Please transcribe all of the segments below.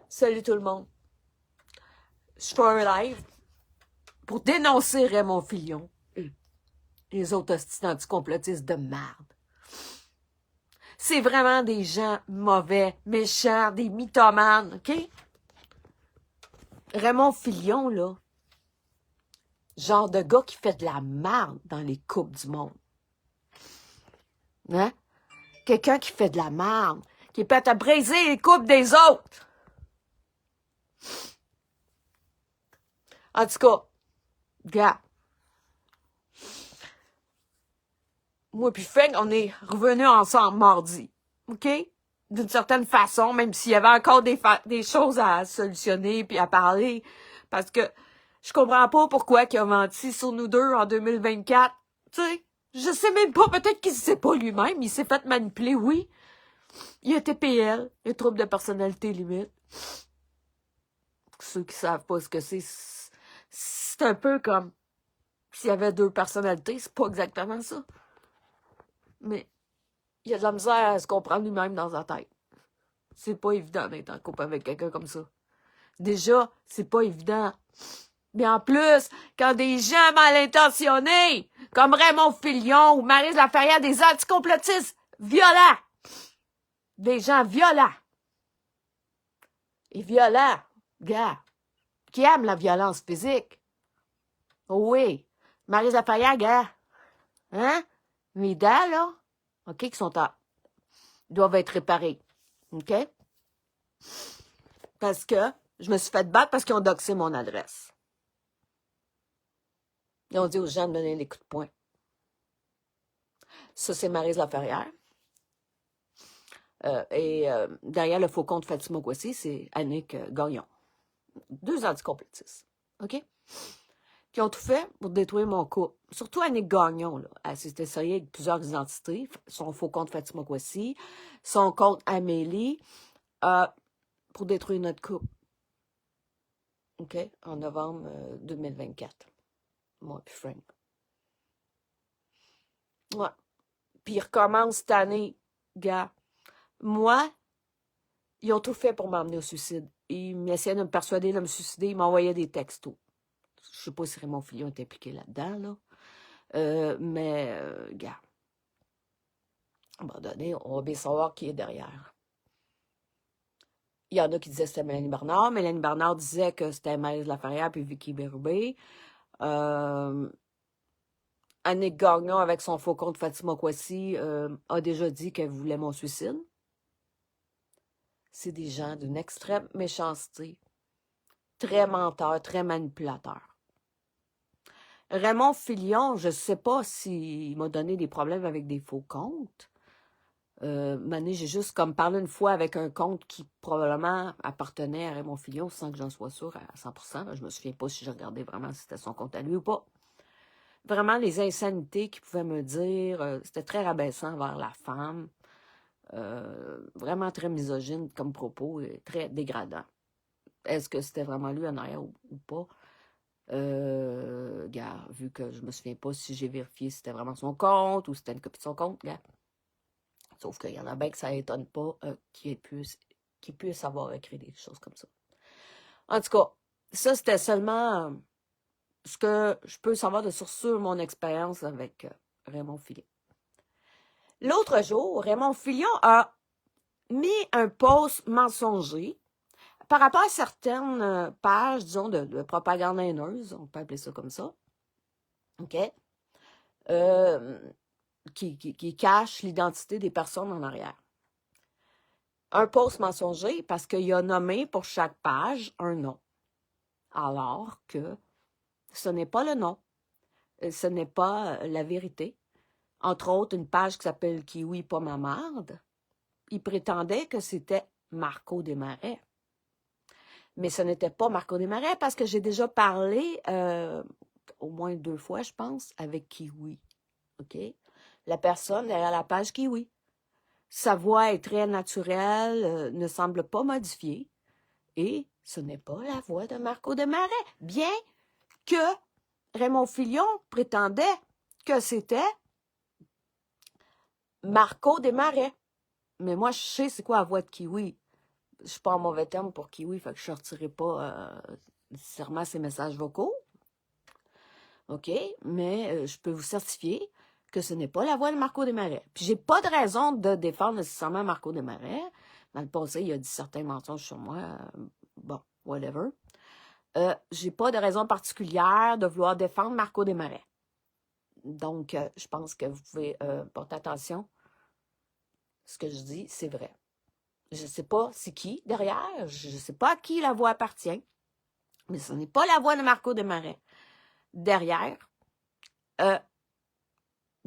Salut tout le monde. Je fais un live pour dénoncer Raymond Filion et les autres hosties anticomplotistes de merde. C'est vraiment des gens mauvais, méchants, des mythomanes, OK? Raymond Filion, là, genre de gars qui fait de la merde dans les coupes du monde. Hein? Quelqu'un qui fait de la merde, qui est prêt à briser les coupes des autres. En tout cas, gars, moi puis Feng, on est revenus ensemble mardi. OK? D'une certaine façon, même s'il y avait encore des choses à solutionner puis à parler. Parce que je comprends pas pourquoi il a menti sur nous deux en 2024. Tu sais, je sais même pas, peut-être qu'il sait pas lui-même. Il s'est fait manipuler, oui. Il a TPL, il a trouble de personnalité limite. Pour ceux qui savent pas ce que c'est un peu comme s'il y avait deux personnalités. C'est pas exactement ça. Mais il a de la misère à se comprendre lui-même dans sa tête. C'est pas évident d'être en couple avec quelqu'un comme ça. Déjà, c'est pas évident. Mais en plus, quand des gens mal intentionnés, comme Raymond Filion ou Maryse Laferrière, des anticomplotistes violents, des gens violents, et violents, gars, qui aiment la violence physique. Oh oui, Maryse Laferrière, gars, hein? Mes dents, là, OK, qui sont doivent être réparées. OK? Parce que je me suis fait battre parce qu'ils ont doxé mon adresse. Ils ont dit aux gens de donner des coups de poing. Ça, c'est Maryse Laferrière. Derrière le faux compte Fatima Kwesi, c'est Annick Gagnon. Deux anticomplotistes. OK? Qui ont tout fait pour détruire mon couple. Surtout Annick Gagnon, là. Elle s'est essayée avec plusieurs identités. Son faux compte Fatima Kwesi, son compte Amélie, pour détruire notre couple. OK? En novembre 2024. Moi puis Frank. Ouais. Puis il recommence cette année, gars. Moi, ils ont tout fait pour m'emmener au suicide. Ils essayaient de me persuader de me suicider. Ils m'envoyaient des textos. Je sais pas si Raymond Filion est impliqué là-dedans, là. Gars, à un moment donné, on va bien savoir qui est derrière. Il y en a qui disaient que c'était Mélanie Bernard. Mélanie Bernard disait que c'était Maryse Laferrière puis Vicky Bérubé. Annick Gagnon, avec son faux compte Fatima Kwesi, a déjà dit qu'elle voulait mon suicide. C'est des gens d'une extrême méchanceté, très menteurs, très manipulateurs. Raymond Filion, je ne sais pas s'il m'a donné des problèmes avec des faux comptes. Mané, j'ai juste comme parlé une fois avec un compte qui probablement appartenait à Raymond Filion sans que j'en sois sûre à 100%. Je me souviens pas si je regardais vraiment si c'était son compte à lui ou pas. Vraiment, les insanités qu'il pouvait me dire, c'était très rabaissant envers la femme. Vraiment très misogyne comme propos et très dégradant. Est-ce que c'était vraiment lui en arrière ou pas? Gars, vu que je me souviens pas si j'ai vérifié si c'était vraiment son compte ou si c'était une copie de son compte, gars. Sauf qu'il y en a bien que ça étonne pas qu'il puisse avoir écrit des choses comme ça. En tout cas, ça c'était seulement ce que je peux savoir de sur mon expérience avec Raymond Filion. L'autre jour, Raymond Filion a mis un post mensonger par rapport à certaines pages, disons, de propagande haineuse, on peut appeler ça comme ça, OK, qui cachent l'identité des personnes en arrière. Un post mensonger parce qu'il a nommé pour chaque page un nom. Alors que ce n'est pas le nom, ce n'est pas la vérité. Entre autres, une page qui s'appelle « Kiwi pas ma marde », il prétendait que c'était Marco Desmarais. Mais ce n'était pas Marco Desmarais parce que j'ai déjà parlé, au moins 2 fois, je pense, avec Kiwi. OK? La personne derrière la page Kiwi. Sa voix est très naturelle, ne semble pas modifiée. Et ce n'est pas la voix de Marco Desmarais. Bien que Raymond Filion prétendait que c'était Marco Desmarais. Mais moi, je sais c'est quoi la voix de Kiwi. Je suis pas en mauvais terme pour Kiwi, fait que je sortirai pas nécessairement ces messages vocaux. OK? Mais je peux vous certifier que ce n'est pas la voix de Marco Desmarais. Puis j'ai pas de raison de défendre nécessairement Marco Desmarais. Dans le passé, il a dit certains mensonges sur moi. Bon, whatever. J'ai pas de raison particulière de vouloir défendre Marco Desmarais. Donc, je pense que vous pouvez porter attention. Ce que je dis, c'est vrai. Je ne sais pas c'est qui derrière. Je ne sais pas à qui la voix appartient. Mais ce n'est pas la voix de Marco Desmarais. Derrière,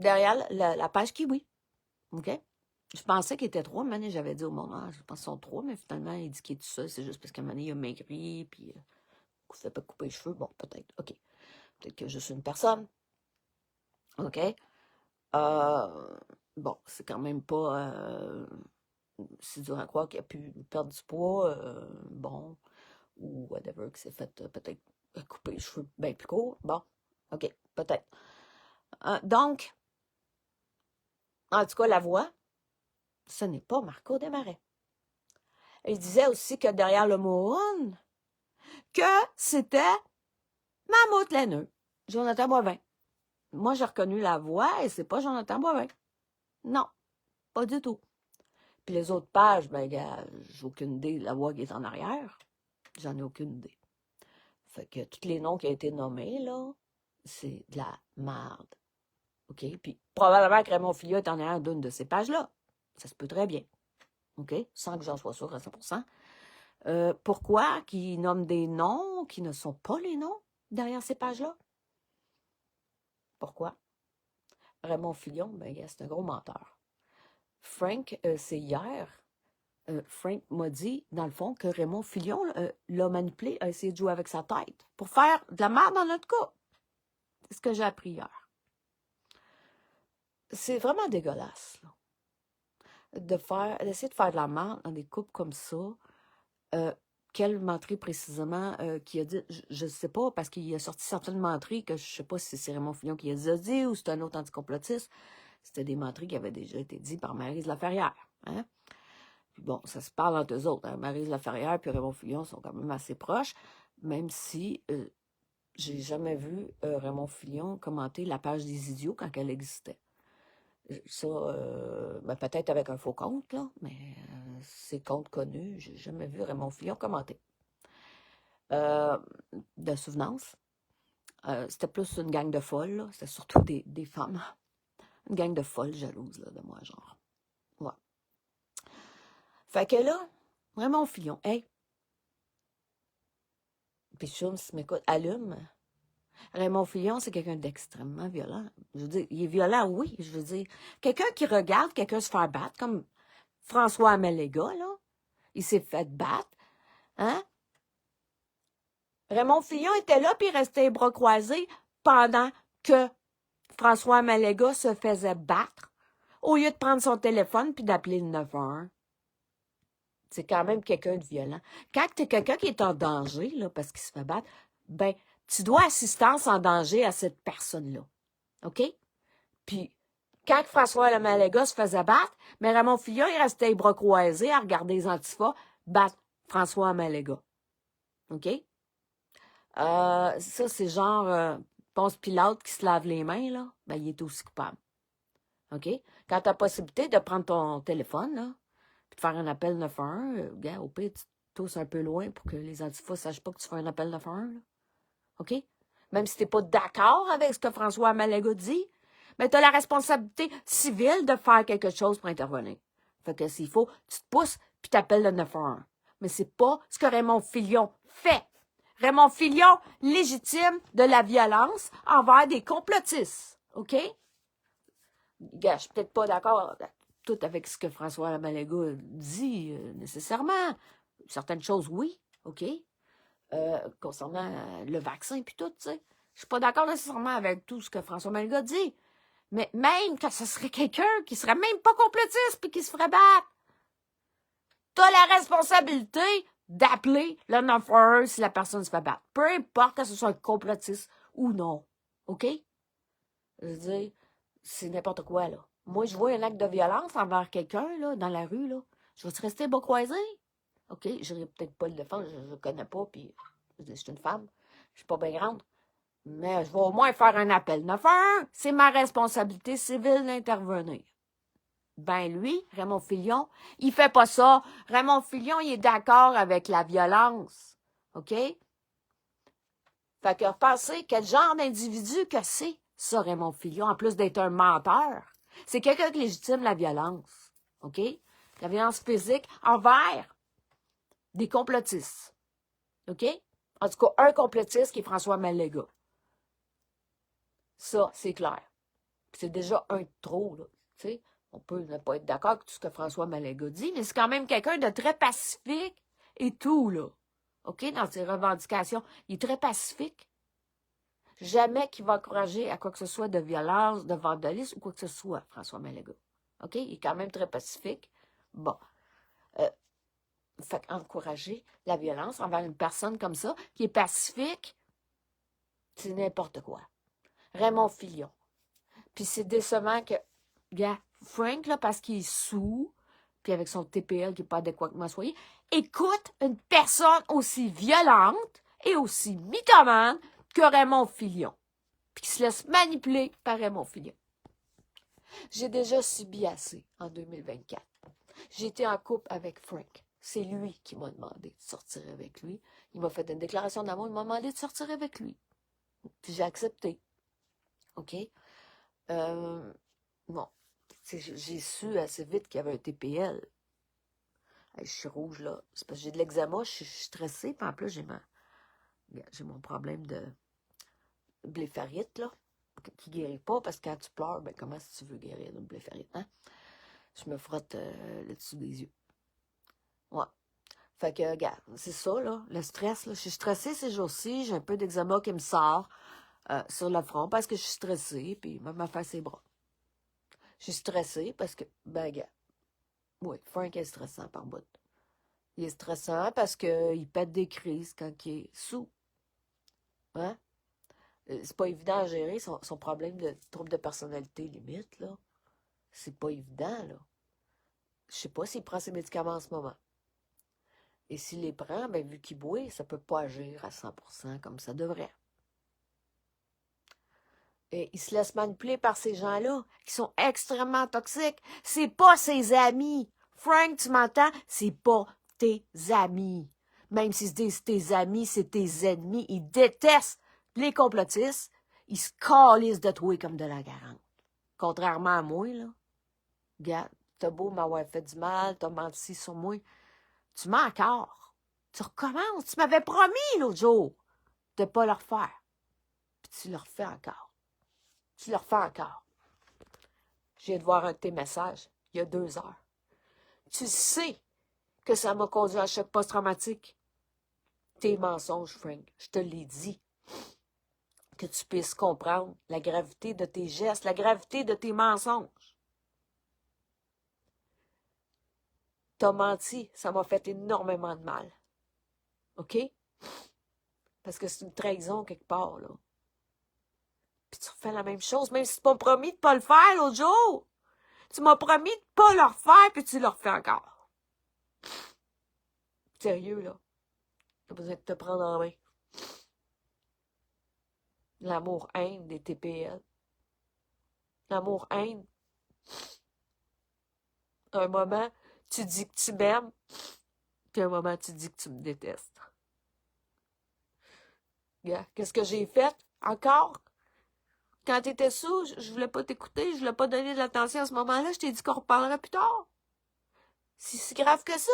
la page Kiwi. OK? Je pensais qu'il était 3, mais j'avais dit au moment, je pense qu'ils sont 3, mais finalement, il dit qu'il est tout seul. C'est juste parce qu'à un moment donné, il a maigri, puis il ne s'est pas coupé les cheveux. Bon, peut-être. OK. Peut-être que je suis une personne. OK? Bon, c'est quand même pas... c'est dur à croire qu'il a pu perdre du poids, bon, ou whatever, qu'il s'est fait peut-être couper les cheveux bien plus courts. Bon, OK, peut-être. Donc, en tout cas, la voix, ce n'est pas Marco Desmarais. Il disait aussi que derrière le mot « on », que c'était Mammouth Laineux, Jonathan Boivin. Moi, j'ai reconnu la voix et c'est pas Jonathan Boivin. Non, pas du tout. Puis les autres pages, ben, gars, j'ai aucune idée de la voix qui est en arrière. J'en ai aucune idée. Fait que tous les noms qui ont été nommés, là, c'est de la merde. OK? Puis probablement que Raymond Filliot est en arrière d'une de ces pages-là. Ça se peut très bien. OK? Sans que j'en sois sûre à 100%. Pourquoi qu'ils nomment des noms qui ne sont pas les noms derrière ces pages-là? Pourquoi? Raymond Fillon, ben, c'est un gros menteur. Frank, c'est hier. Frank m'a dit, dans le fond, que Raymond Fillon l'a manipulé, a essayé de jouer avec sa tête pour faire de la merde dans notre couple. C'est ce que j'ai appris hier. C'est vraiment dégueulasse, là, d'essayer de faire de la merde dans des couples comme ça. Quelle menterie précisément qui a dit, je ne sais pas, parce qu'il a sorti certaines menteries que je ne sais pas si c'est Raymond Fillon qui les a dit ou c'est un autre anticomplotiste. C'était des menteries qui avaient déjà été dites par Maryse Laferrière. Hein? Puis bon, ça se parle entre eux autres. Hein? Maryse Laferrière et Raymond Fillon sont quand même assez proches, même si j'ai jamais vu Raymond Fillon commenter la page des idiots quand elle existait. Ça, ben peut-être avec un faux compte, là, mais c'est compte connu. J'ai jamais vu Raymond Fillon commenter. De souvenance, c'était plus une gang de folles, là. C'était surtout des femmes. Une gang de folles jalouses, là, de moi, genre. Ouais. Fait que là, Raymond Fillon, hey, puis Chum, si m'écoute, allume. Raymond Fillon, c'est quelqu'un d'extrêmement violent. Je veux dire, il est violent, oui, je veux dire. Quelqu'un qui regarde quelqu'un se faire battre, comme François Améléga, là. Il s'est fait battre, hein? Raymond Fillon était là, puis il restait les bras croisés pendant que François Améléga se faisait battre, au lieu de prendre son téléphone puis d'appeler le 911. C'est quand même quelqu'un de violent. Quand tu es quelqu'un qui est en danger, là, parce qu'il se fait battre, ben, tu dois assistance en danger à cette personne-là. OK? Puis, quand François Améléga se faisait battre, mais Raymond Fillon, il restait les bras croisés à regarder les antifas battre François Améléga. OK? Ça, c'est genre Ponce Pilate qui se lave les mains, là, ben, il est aussi coupable. OK? Quand tu as la possibilité de prendre ton téléphone, là, puis de faire un appel 911, gars, au pire, tu tousses un peu loin pour que les antifas ne sachent pas que tu fais un appel 911, là. OK? Même si tu n'es pas d'accord avec ce que François Améléga dit, mais tu as la responsabilité civile de faire quelque chose pour intervenir. Fait que s'il faut, tu te pousses puis tu appelles le 911. Mais c'est pas ce que Raymond Fillon fait. Raymond Fillon légitime de la violence envers des complotistes. OK? Gars, je suis peut-être pas d'accord tout avec ce que François Améléga dit nécessairement. Certaines choses, oui. OK? Concernant le vaccin puis tout, tu sais. Je suis pas d'accord nécessairement avec tout ce que François Améléga dit. Mais même que ce serait quelqu'un qui serait même pas complotiste puis qui se ferait battre, t'as la responsabilité d'appeler le 911 si la personne se fait battre. Peu importe que ce soit un complotiste ou non. OK? Je veux dire, c'est n'importe quoi, là. Moi, je vois un acte de violence envers quelqu'un, là, dans la rue, là. Je vais-tu rester bas croisé? OK? Je n'irai peut-être pas le défendre, je ne le connais pas, puis je suis une femme, je suis pas bien grande. Mais je vais au moins faire un appel 911. C'est ma responsabilité civile d'intervenir. Ben lui, Raymond Filion, il fait pas ça. Raymond Filion, il est d'accord avec la violence. OK? Fait que pensez quel genre d'individu que c'est, ça, Raymond Filion, en plus d'être un menteur. C'est quelqu'un qui légitime la violence. OK? La violence physique envers des complotistes. OK? En tout cas, un complotiste qui est François Maléga. Ça, c'est clair. C'est déjà un de trop, là. Tu sais, on peut ne pas être d'accord avec tout ce que François Maléga dit, mais c'est quand même quelqu'un de très pacifique et tout, là. OK? Dans ses revendications. Il est très pacifique. Jamais qu'il va encourager à quoi que ce soit de violence, de vandalisme ou quoi que ce soit, François Maléga. OK? Il est quand même très pacifique. Bon. Fait encourager la violence envers une personne comme ça, qui est pacifique, c'est n'importe quoi. Raymond Filion. Puis c'est décevant que, gars, Frank, là, parce qu'il est sous, puis avec son TPL qui n'est pas adéquatement soigné, écoute une personne aussi violente et aussi mythomane que Raymond Filion, puis qui se laisse manipuler par Raymond Filion. J'ai déjà subi assez en 2024. J'ai été en couple avec Frank. C'est lui qui m'a demandé de sortir avec lui. Il m'a fait une déclaration d'amour, il m'a demandé de sortir avec lui. Puis j'ai accepté. OK? Bon. J'ai su assez vite qu'il y avait un TPL. Hey, je suis rouge, là. C'est parce que j'ai de l'eczéma, je suis stressée, puis en plus, j'ai mon problème de blépharite, là, qui guérit pas, parce que quand tu pleures, ben comment si tu veux guérir une blépharite, hein? Je me frotte le dessus des yeux. Ouais. Fait que, regarde, c'est ça, là, le stress, là. Je suis stressée ces jours-ci, j'ai un peu d'eczéma qui me sort sur le front parce que je suis stressée, puis même ma face et bras. Je suis stressée parce que, ben, regarde, oui, Frank est stressant par bout. Il est stressant parce qu'il pète des crises quand il est sous. Hein? C'est pas évident à gérer son problème de trouble de personnalité limite, là. C'est pas évident, là. Je sais pas s'il prend ses médicaments en ce moment. Et s'il les prend, ben, vu qu'il boit, ça peut pas agir à 100% comme ça devrait. Et il se laisse manipuler par ces gens-là, qui sont extrêmement toxiques. C'est pas ses amis. Frank, tu m'entends? C'est pas tes amis. Même si c'est tes amis, c'est tes ennemis. Ils détestent les complotistes. Ils se calissent de toi comme de la garante. Contrairement à moi, là. Regarde, t'as beau m'avoir fait du mal, t'as menti sur moi. Tu mens encore. Tu recommences. Tu m'avais promis l'autre jour de pas le refaire. Puis tu le refais encore. Tu le refais encore. Je viens de voir un de tes messages, il y a 2 heures. Tu sais que ça m'a conduit à un choc post-traumatique. Tes mensonges, Frank, je te l'ai dit. Que tu puisses comprendre la gravité de tes gestes, la gravité de tes mensonges. T'as menti, ça m'a fait énormément de mal. OK? Parce que c'est une trahison quelque part, là. Puis tu refais la même chose, même si tu m'as promis de ne pas le faire l'autre jour. Tu m'as promis de ne pas le refaire, puis tu le refais encore. Sérieux, là. T'as besoin de te prendre en main. L'amour-haine des TPL. L'amour-haine. Un moment, tu dis que tu m'aimes, puis un moment, tu dis que tu me détestes. Yeah. Qu'est-ce que j'ai fait? Encore? Quand t'étais sous, je voulais pas t'écouter, je voulais pas donner de l'attention à ce moment-là, je t'ai dit qu'on reparlera plus tard. C'est si grave que ça?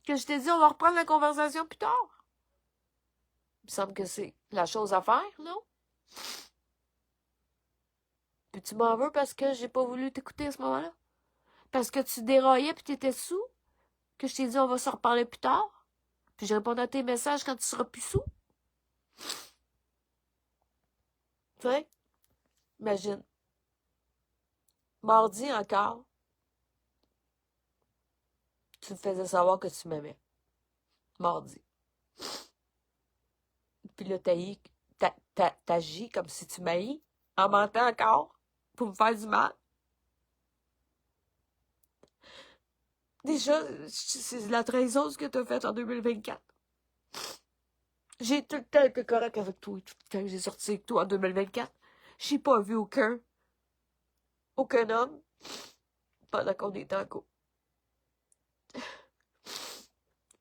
Que je t'ai dit on va reprendre la conversation plus tard? Il me semble que c'est la chose à faire, non? Puis tu m'en veux parce que j'ai pas voulu t'écouter à ce moment-là? Parce que tu déraillais puis t'étais sous? Que je t'ai dit on va se reparler plus tard? Puis je répondais à tes messages quand tu seras plus sous? Tu sais? Imagine. Mardi encore, tu me faisais savoir que tu m'aimais. Mardi. Puis là, t'agis comme si tu m'haïs, en mentant encore, pour me faire du mal. Déjà, c'est la trahison ce que t'as fait en 2024. J'ai tout le temps été correct avec toi. Tout le temps que j'ai sorti avec toi en 2024. J'ai pas vu aucun homme pendant qu'on était en couple.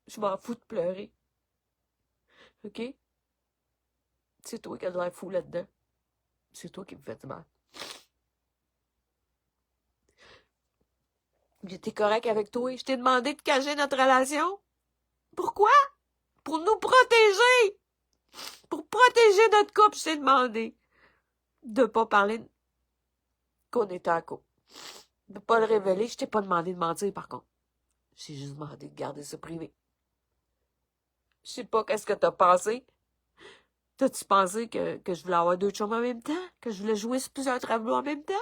Je m'en fous de pleurer. OK? C'est toi qui as l'air fou là-dedans. C'est toi qui me fais du mal. J'étais correct avec toi. Je t'ai demandé de cacher notre relation. Pourquoi? Pour nous protéger. Pour protéger notre couple, je t'ai demandé de pas parler qu'on était en couple. De pas le révéler. Je t'ai pas demandé de mentir, par contre. J'ai juste demandé de garder ça privé. Je sais pas qu'est-ce que t'as pensé. T'as-tu pensé que je voulais avoir deux chums en même temps? Que je voulais jouer sur plusieurs tableaux en même temps?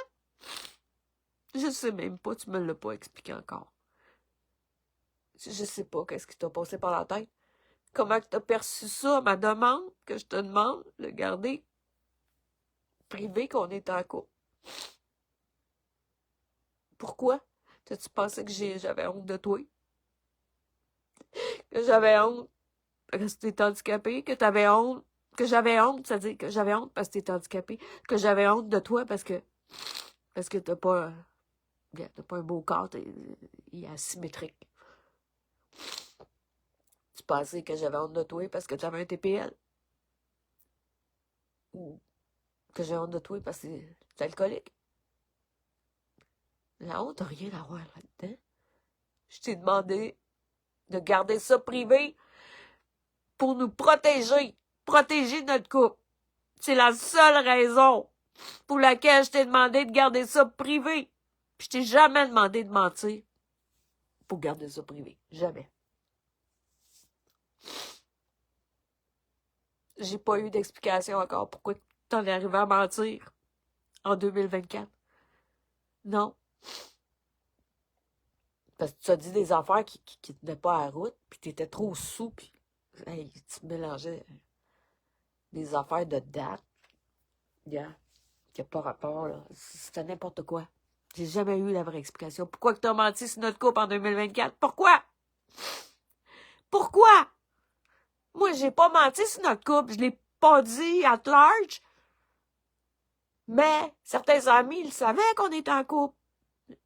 Je sais même pas, tu me l'as pas expliqué encore. Je sais pas qu'est-ce qui t'a passé par la tête. Comment tu as perçu ça, ma demande, que je te demande de garder privé qu'on est en couple? Pourquoi? T'as-tu pensé que j'avais honte de toi? Que j'avais honte parce que t'es handicapé? Que t'avais honte? Que j'avais honte, c'est-à-dire que j'avais honte parce que t'es handicapé? Que j'avais honte de toi parce que t'as pas un beau corps, il est asymétrique. Tu pensais que j'avais honte de toi parce que tu avais un TPL? Ou que j'ai honte de toi parce que t'es alcoolique? La honte n'a rien à voir là-dedans. Je t'ai demandé de garder ça privé pour nous protéger. Protéger notre couple. C'est la seule raison pour laquelle je t'ai demandé de garder ça privé. Puis je t'ai jamais demandé de mentir pour garder ça privé. Jamais. J'ai pas eu d'explication encore pourquoi t'en es arrivé à mentir en 2024. Non. Parce que tu as dit des affaires qui tenaient pas à la route, puis t'étais trop sous, puis hey, tu mélangeais des affaires de date. Yeah. Qui n'a pas rapport, là. C'était n'importe quoi. J'ai jamais eu la vraie explication. Pourquoi que t'as menti sur notre couple en 2024? Pourquoi? Pourquoi? Moi, j'ai pas menti sur notre couple. Je l'ai pas dit at large. Mais certains amis, ils savaient qu'on était en couple.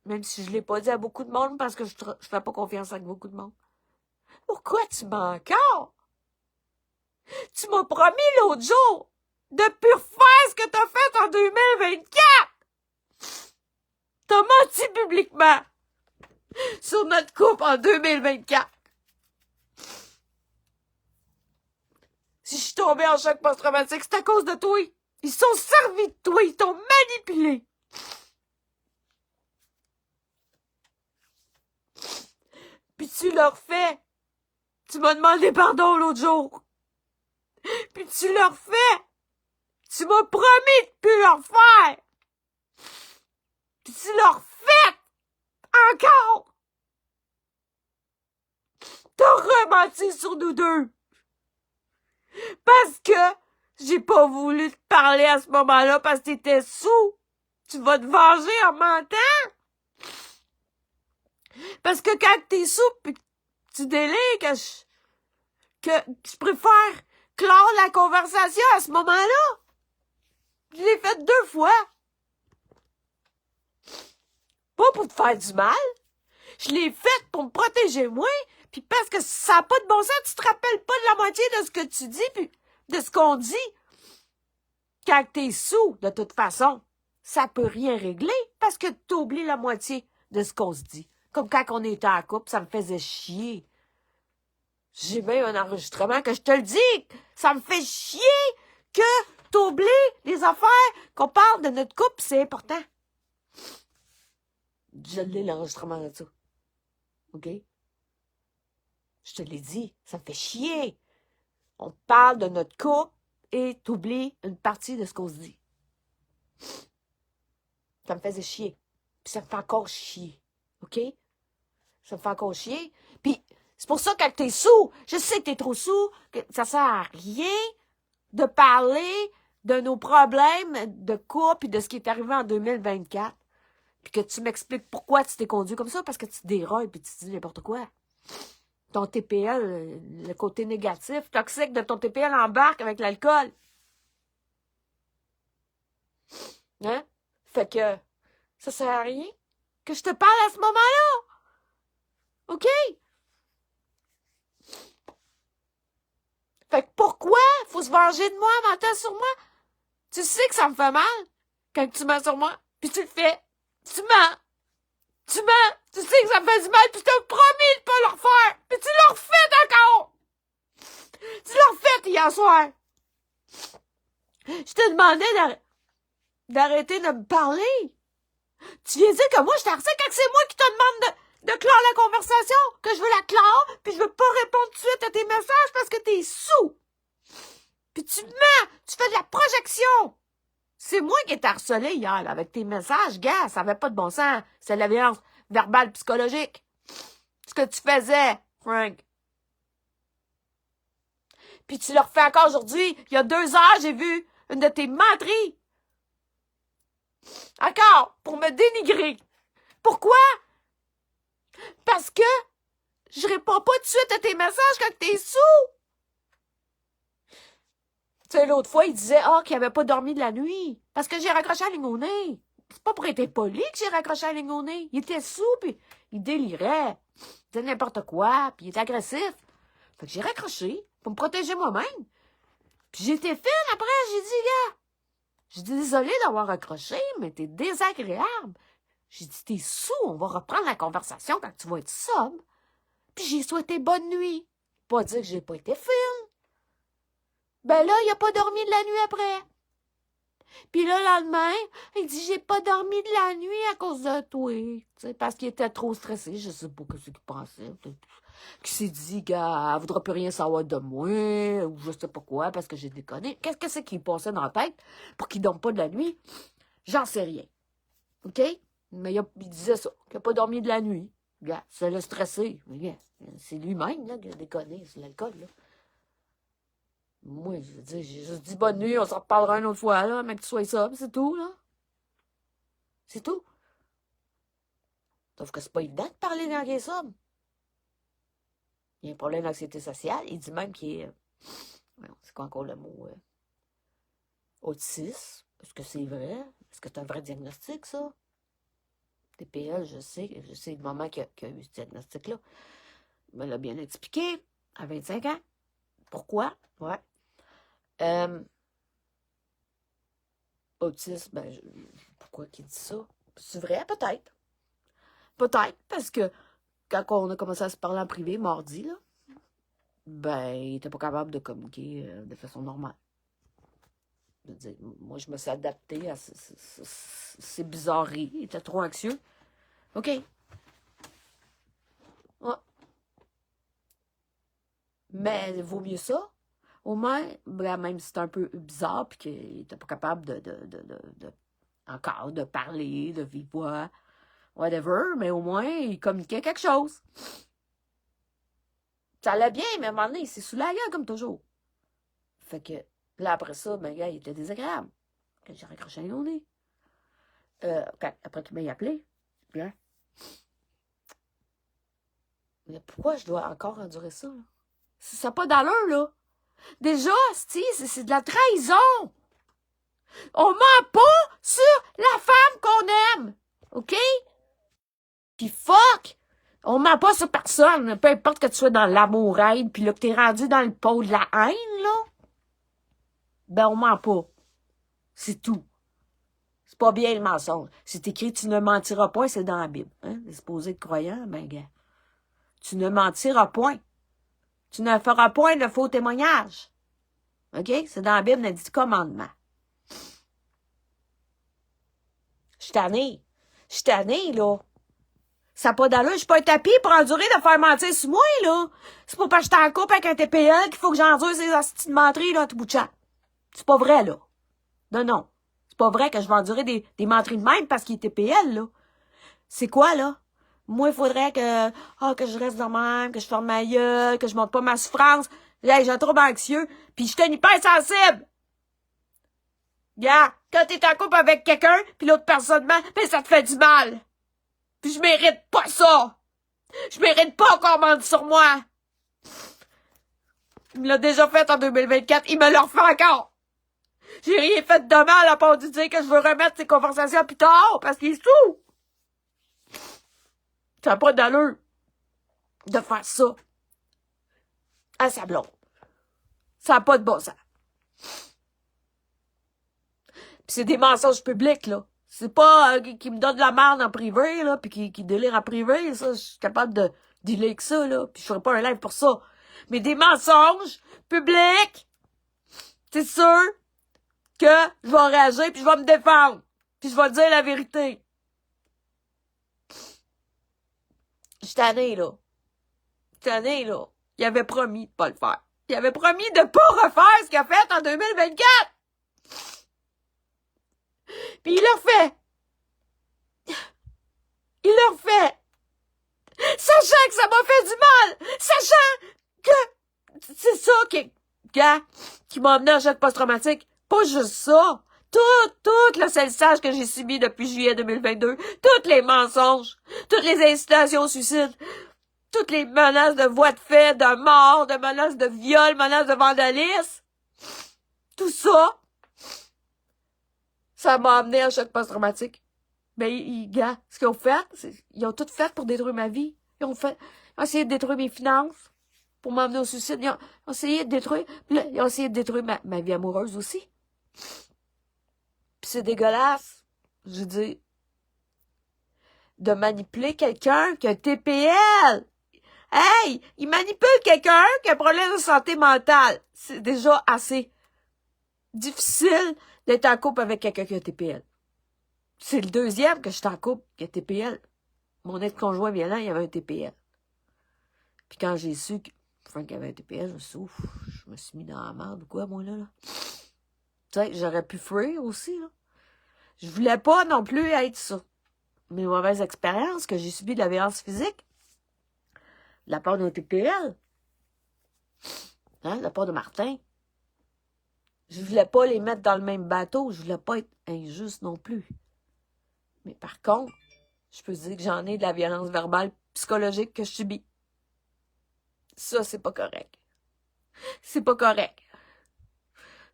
Même si je l'ai pas dit à beaucoup de monde parce que je fais pas confiance avec beaucoup de monde. Pourquoi tu mens encore? Tu m'as promis l'autre jour de plus faire ce que t'as fait en 2024. T'as menti publiquement sur notre couple en 2024. Si je suis tombée en choc post-traumatique, c'est à cause de toi. Ils sont servis de toi, ils t'ont manipulé. Puis tu leur fais. Tu m'as demandé pardon l'autre jour. Puis tu leur fais. Tu m'as promis de plus leur faire. Puis tu leur fais encore. T'as rementi sur nous deux. Parce que j'ai pas voulu te parler à ce moment-là parce que t'étais sous. Tu vas te venger en mentant. Parce que quand t'es sous pis que tu délires que je préfère clore la conversation à ce moment-là. Je l'ai fait 2 fois. Pas pour te faire du mal. Je l'ai fait pour me protéger moi. Puis parce que ça n'a pas de bon sens, tu te rappelles pas de la moitié de ce que tu dis, puis de ce qu'on dit. Quand t'es sous, de toute façon, ça peut rien régler parce que t'oublies la moitié de ce qu'on se dit. Comme quand on était en couple, ça me faisait chier. J'ai même un enregistrement que je te le dis. Ça me fait chier que t'oublies les affaires, qu'on parle de notre couple, c'est important. Je l'ai, l'enregistrement de ça. OK? Je te l'ai dit, ça me fait chier. On parle de notre couple et t'oublies une partie de ce qu'on se dit. Ça me faisait chier. Puis ça me fait encore chier. OK? Ça me fait encore chier. Puis c'est pour ça que quand t'es sous, je sais que t'es trop sous, que ça sert à rien de parler de nos problèmes de couple et de ce qui est arrivé en 2024. Puis que tu m'expliques pourquoi tu t'es conduit comme ça, parce que tu dérailles puis tu dis n'importe quoi. Ton TPL, le côté négatif, toxique de ton TPL embarque avec l'alcool. Hein? Fait que ça sert à rien que je te parle à ce moment-là. OK? Fait que pourquoi faut se venger de moi, mentir sur moi? Tu sais que ça me fait mal quand tu mens sur moi, puis tu le fais. Tu mens. Tu mens. Tu sais que ça me fait du mal, puis je t'ai promis de pas le refaire. Puis tu l'as refait encore. Tu l'as refait hier soir. Je te demandais d'arrêter de me parler. Tu viens dire que moi, je t'harcèle quand c'est moi qui te demande de clore la conversation, que je veux la clore, puis je veux pas répondre tout de suite à tes messages parce que t'es sous. Puis tu mens, tu fais de la projection. C'est moi qui t'ai harcelé hier, là, avec tes messages, gars, ça avait pas de bon sens. C'est de la violence verbale psychologique. Ce que tu faisais, Frank. Puis tu le refais encore aujourd'hui. Il y a 2 heures, j'ai vu une de tes menteries. Encore, pour me dénigrer. Pourquoi? Parce que je réponds pas tout de suite à tes messages quand t'es sous. Tu sais, l'autre fois, il disait qu'il avait pas dormi de la nuit. Parce que j'ai raccroché la ligne au nez. C'est pas pour être poli que j'ai raccroché la ligne au nez. Il était sous, puis il délirait. Il disait n'importe quoi, puis il était agressif. Fait que j'ai raccroché pour me protéger moi-même. Puis j'étais fine après, j'ai dit, gars, j'ai dit désolé d'avoir raccroché, mais t'es désagréable. J'ai dit, t'es sous, on va reprendre la conversation quand tu vas être sobre. Puis j'ai souhaité bonne nuit. Pas dire que j'ai pas été fine. Ben là, il a pas dormi de la nuit après. Puis là, le lendemain, il dit, j'ai pas dormi de la nuit à cause de toi. Tu sais, parce qu'il était trop stressé. Je sais pas ce qu'il pensait. Qui s'est dit qu'elle voudra plus rien savoir de moi, ou je sais pas quoi, parce que j'ai déconné. Qu'est-ce que c'est qui passait dans la tête pour qu'il dorme pas de la nuit? J'en sais rien. OK? Mais il disait ça, qu'il n'a pas dormi de la nuit. Regarde, ça l'a stressé. Regarde, c'est lui-même là, qui a déconné, c'est l'alcool. Là. Moi, je veux dire, j'ai juste dit bonne nuit, on s'en reparlera une autre fois, là, mais que tu sois sobre, c'est tout, là. C'est tout. Sauf que c'est pas évident de parler dans les sobre. Il y a un problème d'anxiété sociale. Il dit même qu'il est... c'est quoi encore le mot? Autiste. Est-ce que c'est vrai? Est-ce que c'est un vrai diagnostic, ça? TPL, je sais le moment qu'il a eu ce diagnostic-là. Il me l'a bien expliqué, à 25 ans. Pourquoi? Ouais. Autiste, pourquoi qu'il dit ça? C'est vrai, peut-être. Peut-être, parce que quand on a commencé à se parler en privé, mardi, là, il était pas capable de communiquer de façon normale. Je veux dire, moi, je me suis adaptée à ces bizarreries. Il était trop anxieux. OK. Ouais. Mais il vaut mieux ça. Au moins, même si c'est un peu bizarre, puis qu'il n'était pas capable encore de parler, de vive voix, whatever, mais au moins, il communiquait quelque chose. Ça allait bien, mais à un moment donné, il s'est sous la gueule, comme toujours. Fait que, là, après ça, gars, il était désagréable. Quand j'ai raccroché un nez. Après qu'il m'ait appelé. Bien. Mais pourquoi je dois encore endurer ça, là? Ça n'a pas d'allure, là. Déjà, c'est de la trahison. On ment pas sur la femme qu'on aime. OK? Puis fuck! On ment pas sur personne. Peu importe que tu sois dans l'amour-aide, puis là, que t'es rendu dans le pot de la haine, là. On ment pas. C'est tout. C'est pas bien le mensonge. C'est écrit, tu ne mentiras point, c'est dans la Bible. Hein? C'est supposé être croyant, gars. Tu ne mentiras point. Tu ne feras point de faux témoignages. OK? C'est dans la Bible, dans les 10 commandements. Je suis tannée, là. Ça n'a pas d'allure. Je suis pas un tapis pour endurer de faire mentir sur moi, là. C'est pas parce que je suis en couple avec un TPL qu'il faut que j'endure ces astuces de menteries, là, tout bout de chat. C'est pas vrai, là. Non. C'est pas vrai que je vais endurer des menteries de même parce qu'il est TPL, là. C'est quoi, là? Moi, il faudrait que je reste de même, que je ferme ma gueule, que je monte pas ma souffrance. Là, j'ai un trouble anxieux, puis je suis une hypersensible. Gars, quand t'es en couple avec quelqu'un, puis l'autre personne ment, ben ça te fait du mal. Puis je mérite pas ça. Je mérite pas qu'on mente sur moi. Il me l'a déjà fait en 2024, il me le refait encore. J'ai rien fait de mal à part de dire que je veux remettre ces conversations plus tard, parce qu'il est sous. Ça n'a pas d'allure de faire ça à sa blonde. Ça n'a pas de bon sens. Pis c'est des mensonges publics, là. C'est pas qui me donne de la merde en privé, là, puis qui délire en privé, ça, je suis capable de dealer avec ça, là, puis je ferai pas un live pour ça. Mais des mensonges publics, c'est sûr que je vais réagir, puis je vais me défendre, puis je vais dire la vérité. Je suis tannée, là. Tannée, là. Il avait promis de pas le faire. Il avait promis de pas refaire ce qu'il a fait en 2024. Puis il le refait. Il le refait. Sachant que ça m'a fait du mal. Sachant que c'est ça qui m'a amené à un choc post-traumatique. Pas juste ça. Tout le salissage que j'ai subi depuis juillet 2022. Tous les mensonges. Toutes les incitations au suicide. Toutes les menaces de voies de fait, de mort, de menaces de viol, menaces de vandalisme. Tout ça, ça m'a amené à un choc post-traumatique. Ben, gars, ce qu'ils ont fait, ils ont tout fait pour détruire ma vie. Ils ont essayé de détruire mes finances pour m'amener au suicide. Ils ont essayé de détruire, ils ont essayé de détruire ma vie amoureuse aussi. Puis c'est dégueulasse. Je veux dire, de manipuler quelqu'un qui a un TPL. Hey, il manipule quelqu'un qui a un problème de santé mentale. C'est déjà assez difficile d'être en couple avec quelqu'un qui a un TPL. C'est le deuxième que je suis en couple qui a un TPL. Mon ex-conjoint violent, il avait un TPL. Puis quand j'ai su que Frank avait un TPL, je me suis dit, ouf, je me suis mis dans la merde ou quoi, moi, là. Tu sais, j'aurais pu fuir aussi, là. Je voulais pas non plus être sur mes mauvaises expériences, que j'ai subi de la violence physique. De la part d'un TPL. Hein, de la part de Martin. Je voulais pas les mettre dans le même bateau. Je voulais pas être injuste non plus. Mais par contre, je peux dire que j'en ai de la violence verbale psychologique que je subis. Ça, c'est pas correct. C'est pas correct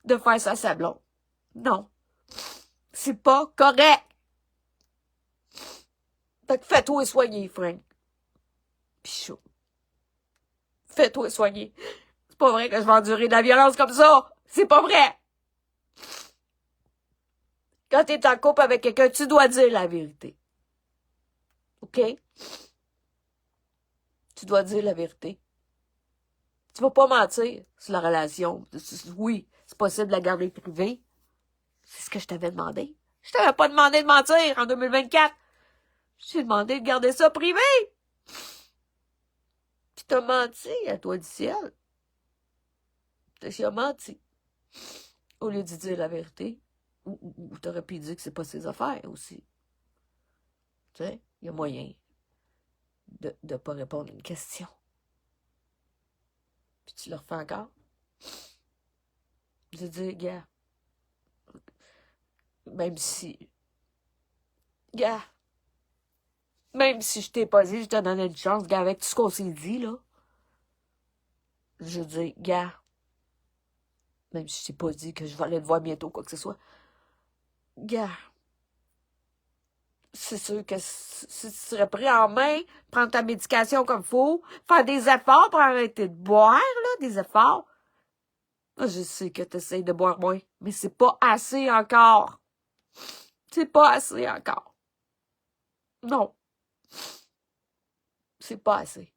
de faire ça à sa blonde. Non. C'est pas correct. Fait que fais-toi soigner, Frank. Pichot. Fais-toi soigner. C'est pas vrai que je vais endurer de la violence comme ça. C'est pas vrai. Quand t'es en couple avec quelqu'un, tu dois dire la vérité. OK? Tu dois dire la vérité. Tu vas pas mentir sur la relation. Oui, c'est possible de la garder privée. C'est ce que je t'avais demandé. Je t'avais pas demandé de mentir en 2024. Je t'ai demandé de garder ça privé. Puis t'as menti à toi du ciel. T'as menti. Au lieu de dire la vérité. Ou t'aurais pu dire que c'est pas ses affaires aussi. Tu sais, il y a moyen de pas répondre à une question. Puis tu le refais encore. Je dis, gars, même si je t'ai pas dit, je te donnais une chance, gars, avec tout ce qu'on s'est dit, là. Je dis, gars, même si je t'ai pas dit que je vais aller te voir bientôt, quoi que ce soit, gars, c'est sûr que si tu serais prêt en main, prendre ta médication comme faut, faire des efforts pour arrêter de boire, là, des efforts. Je sais que tu essaies de boire moins, mais c'est pas assez encore. C'est pas assez encore. Non. C'est pas assez.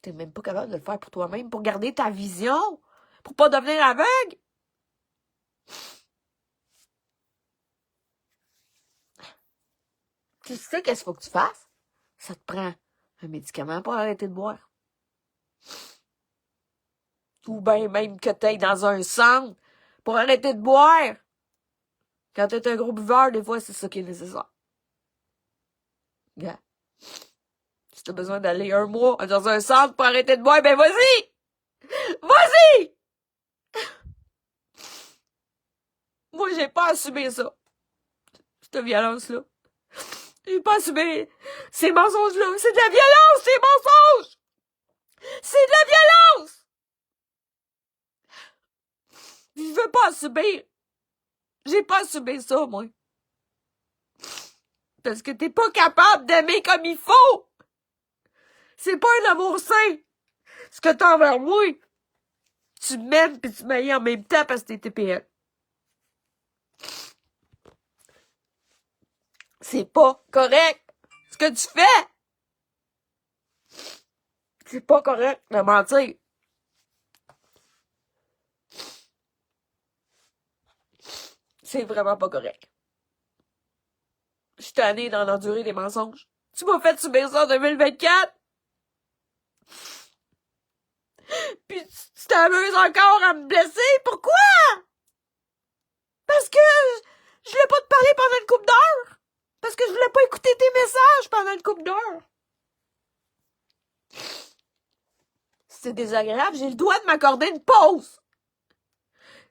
T'es même pas capable de le faire pour toi-même, pour garder ta vision, pour pas devenir aveugle. Tu sais qu'est-ce qu'il faut que tu fasses? Ça te prend un médicament pour arrêter de boire. Ou bien même que t'ailles dans un centre pour arrêter de boire. Quand t'es un gros buveur, des fois, c'est ça qui est nécessaire. Gars, si t'as besoin d'aller un mois dans un centre pour arrêter de boire, ben vas-y! Vas-y! Moi, j'ai pas assumé ça. Cette violence-là. J'ai pas assumé ces mensonges-là. C'est de la violence, ces mensonges! C'est de la violence! Je veux pas assumer. J'ai pas assumé ça, moi. Parce que t'es pas capable d'aimer comme il faut. C'est pas un amour sain. Ce que t'as envers moi. Tu m'aimes pis tu m'haïs en même temps parce que t'es TPL. C'est pas correct. Ce que tu fais. C'est pas correct de mentir. C'est vraiment pas correct. Je suis tannée d'en endurer des mensonges. Tu m'as fait subir ça en 2024. Puis tu t'amuses encore à me blesser. Pourquoi? Parce que je voulais pas te parler pendant une couple d'heures. Parce que je voulais pas écouter tes messages pendant une couple d'heures. Si c'est désagréable, j'ai le droit de m'accorder une pause.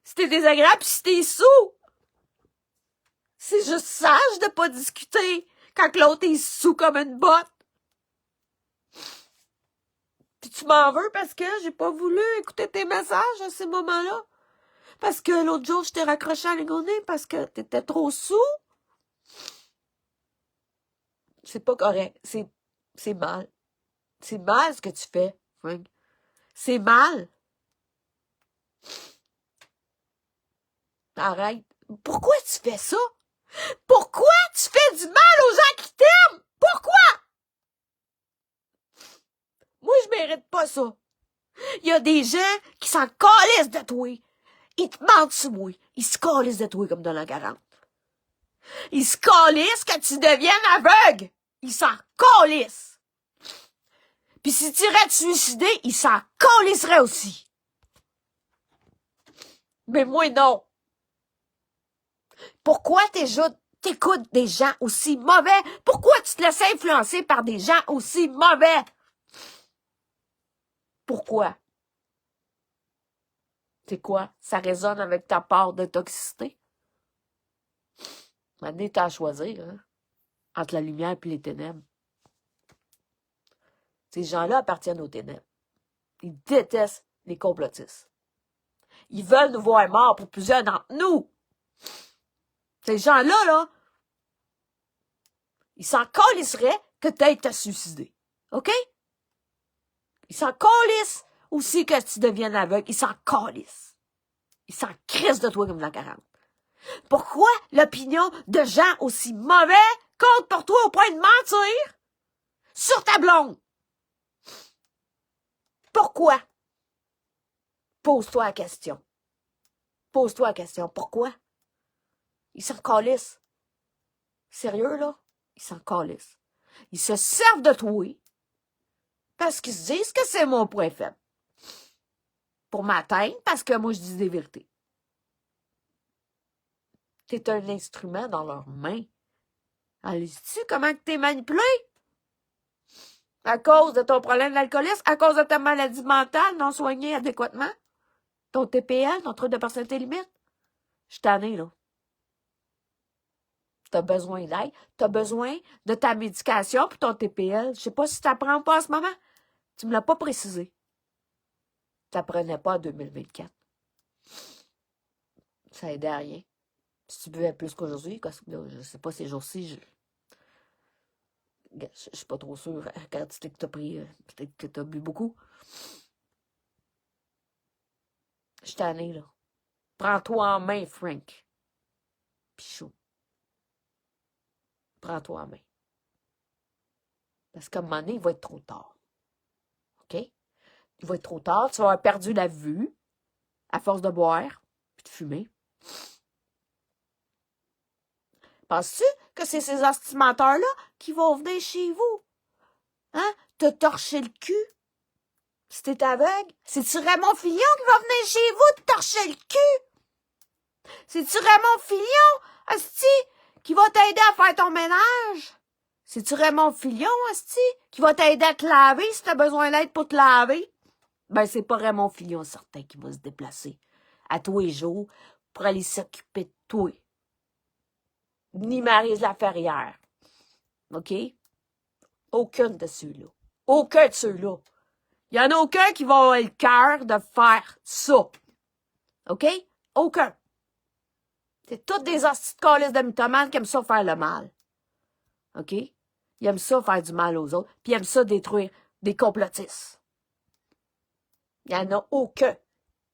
Si t'es désagréable, si t'es sous. C'est juste sage de pas discuter quand l'autre est sous comme une botte. Puis tu m'en veux parce que j'ai pas voulu écouter tes messages à ces moments-là. Parce que l'autre jour, je t'ai raccroché à l'égonée parce que t'étais trop sous. C'est pas correct. C'est mal. C'est mal ce que tu fais, Frank. C'est mal. Arrête. Pourquoi tu fais ça? Pourquoi tu fais du mal aux gens qui t'aiment? Pourquoi? Moi, je mérite pas ça. Il y a des gens qui s'en calissent de toi. Ils te mentent sur moi. Ils se calissent de toi comme dans la 40. Ils se calissent que tu deviennes aveugle. Ils s'en calissent. Puis si tu irais te suicider, ils s'en calisseraient aussi. Mais moi, non. Pourquoi t'écoutes des gens aussi mauvais? Pourquoi tu te laisses influencer par des gens aussi mauvais? Pourquoi? C'est quoi? Ça résonne avec ta part de toxicité? Maintenant, t'as à choisir, hein? Entre la lumière et les ténèbres. Ces gens-là appartiennent aux ténèbres. Ils détestent les complotistes. Ils veulent nous voir morts pour plusieurs d'entre nous. Ces gens-là, là, ils s'en calisseraient que t'aies te suicider. OK? Ils s'en calissent aussi que tu deviennes aveugle. Ils s'en calissent. Ils s'en crissent de toi comme de la 40. Pourquoi l'opinion de gens aussi mauvais compte pour toi au point de mentir sur ta blonde? Pourquoi? Pose-toi la question. Pose-toi la question. Pourquoi? Ils s'en calissent. Sérieux, là? Ils s'en calissent. Ils se servent de toi parce qu'ils se disent que c'est mon point faible. Pour m'atteindre, parce que moi, je dis des vérités. T'es un instrument dans leurs mains. Allez-tu comment t'es manipulé? À cause de ton problème d'alcoolisme? À cause de ta maladie mentale non soignée adéquatement? Ton TPL, ton trouble de personnalité limite? Je suis tannée, là. T'as besoin d'aide. T'as besoin de ta médication pour ton TPL. Je sais pas si t'apprends pas en ce moment. Tu me l'as pas précisé. T'apprenais pas en 2024. Ça aidait à rien. Si tu buvais plus qu'aujourd'hui, je sais pas, ces jours-ci, je suis pas trop sûre. Quand tu t'as pris, peut-être que t'as bu beaucoup. Je suis tannée, là. Prends-toi en main, Frank. Pichou. Prends-toi en main. Parce qu'à un moment donné, il va être trop tard. OK? Il va être trop tard. Tu vas avoir perdu la vue à force de boire puis de fumer. Penses-tu que c'est ces estimateurs-là qui vont venir chez vous? Hein? Te torcher le cul? Si t'es aveugle? C'est-tu Raymond Fillon qui va venir chez vous te torcher le cul? C'est-tu Raymond Fillon, asti, qui va t'aider à faire ton ménage? C'est-tu Raymond Fillon, asti, qui va t'aider à te laver si t'as besoin d'aide pour te laver? Ben, c'est pas Raymond Fillon, certain, qui va se déplacer à tous les jours pour aller s'occuper de toi. Ni Maryse Laferrière. OK? Aucun de ceux-là. Aucun de ceux-là. Il n'y en a aucun qui va avoir le cœur de faire ça. OK? Aucun. C'est toutes des hosties de calices de mythomanes qui aiment ça faire le mal. OK? Ils aiment ça faire du mal aux autres, puis ils aiment ça détruire des complotistes. Il n'y en a aucun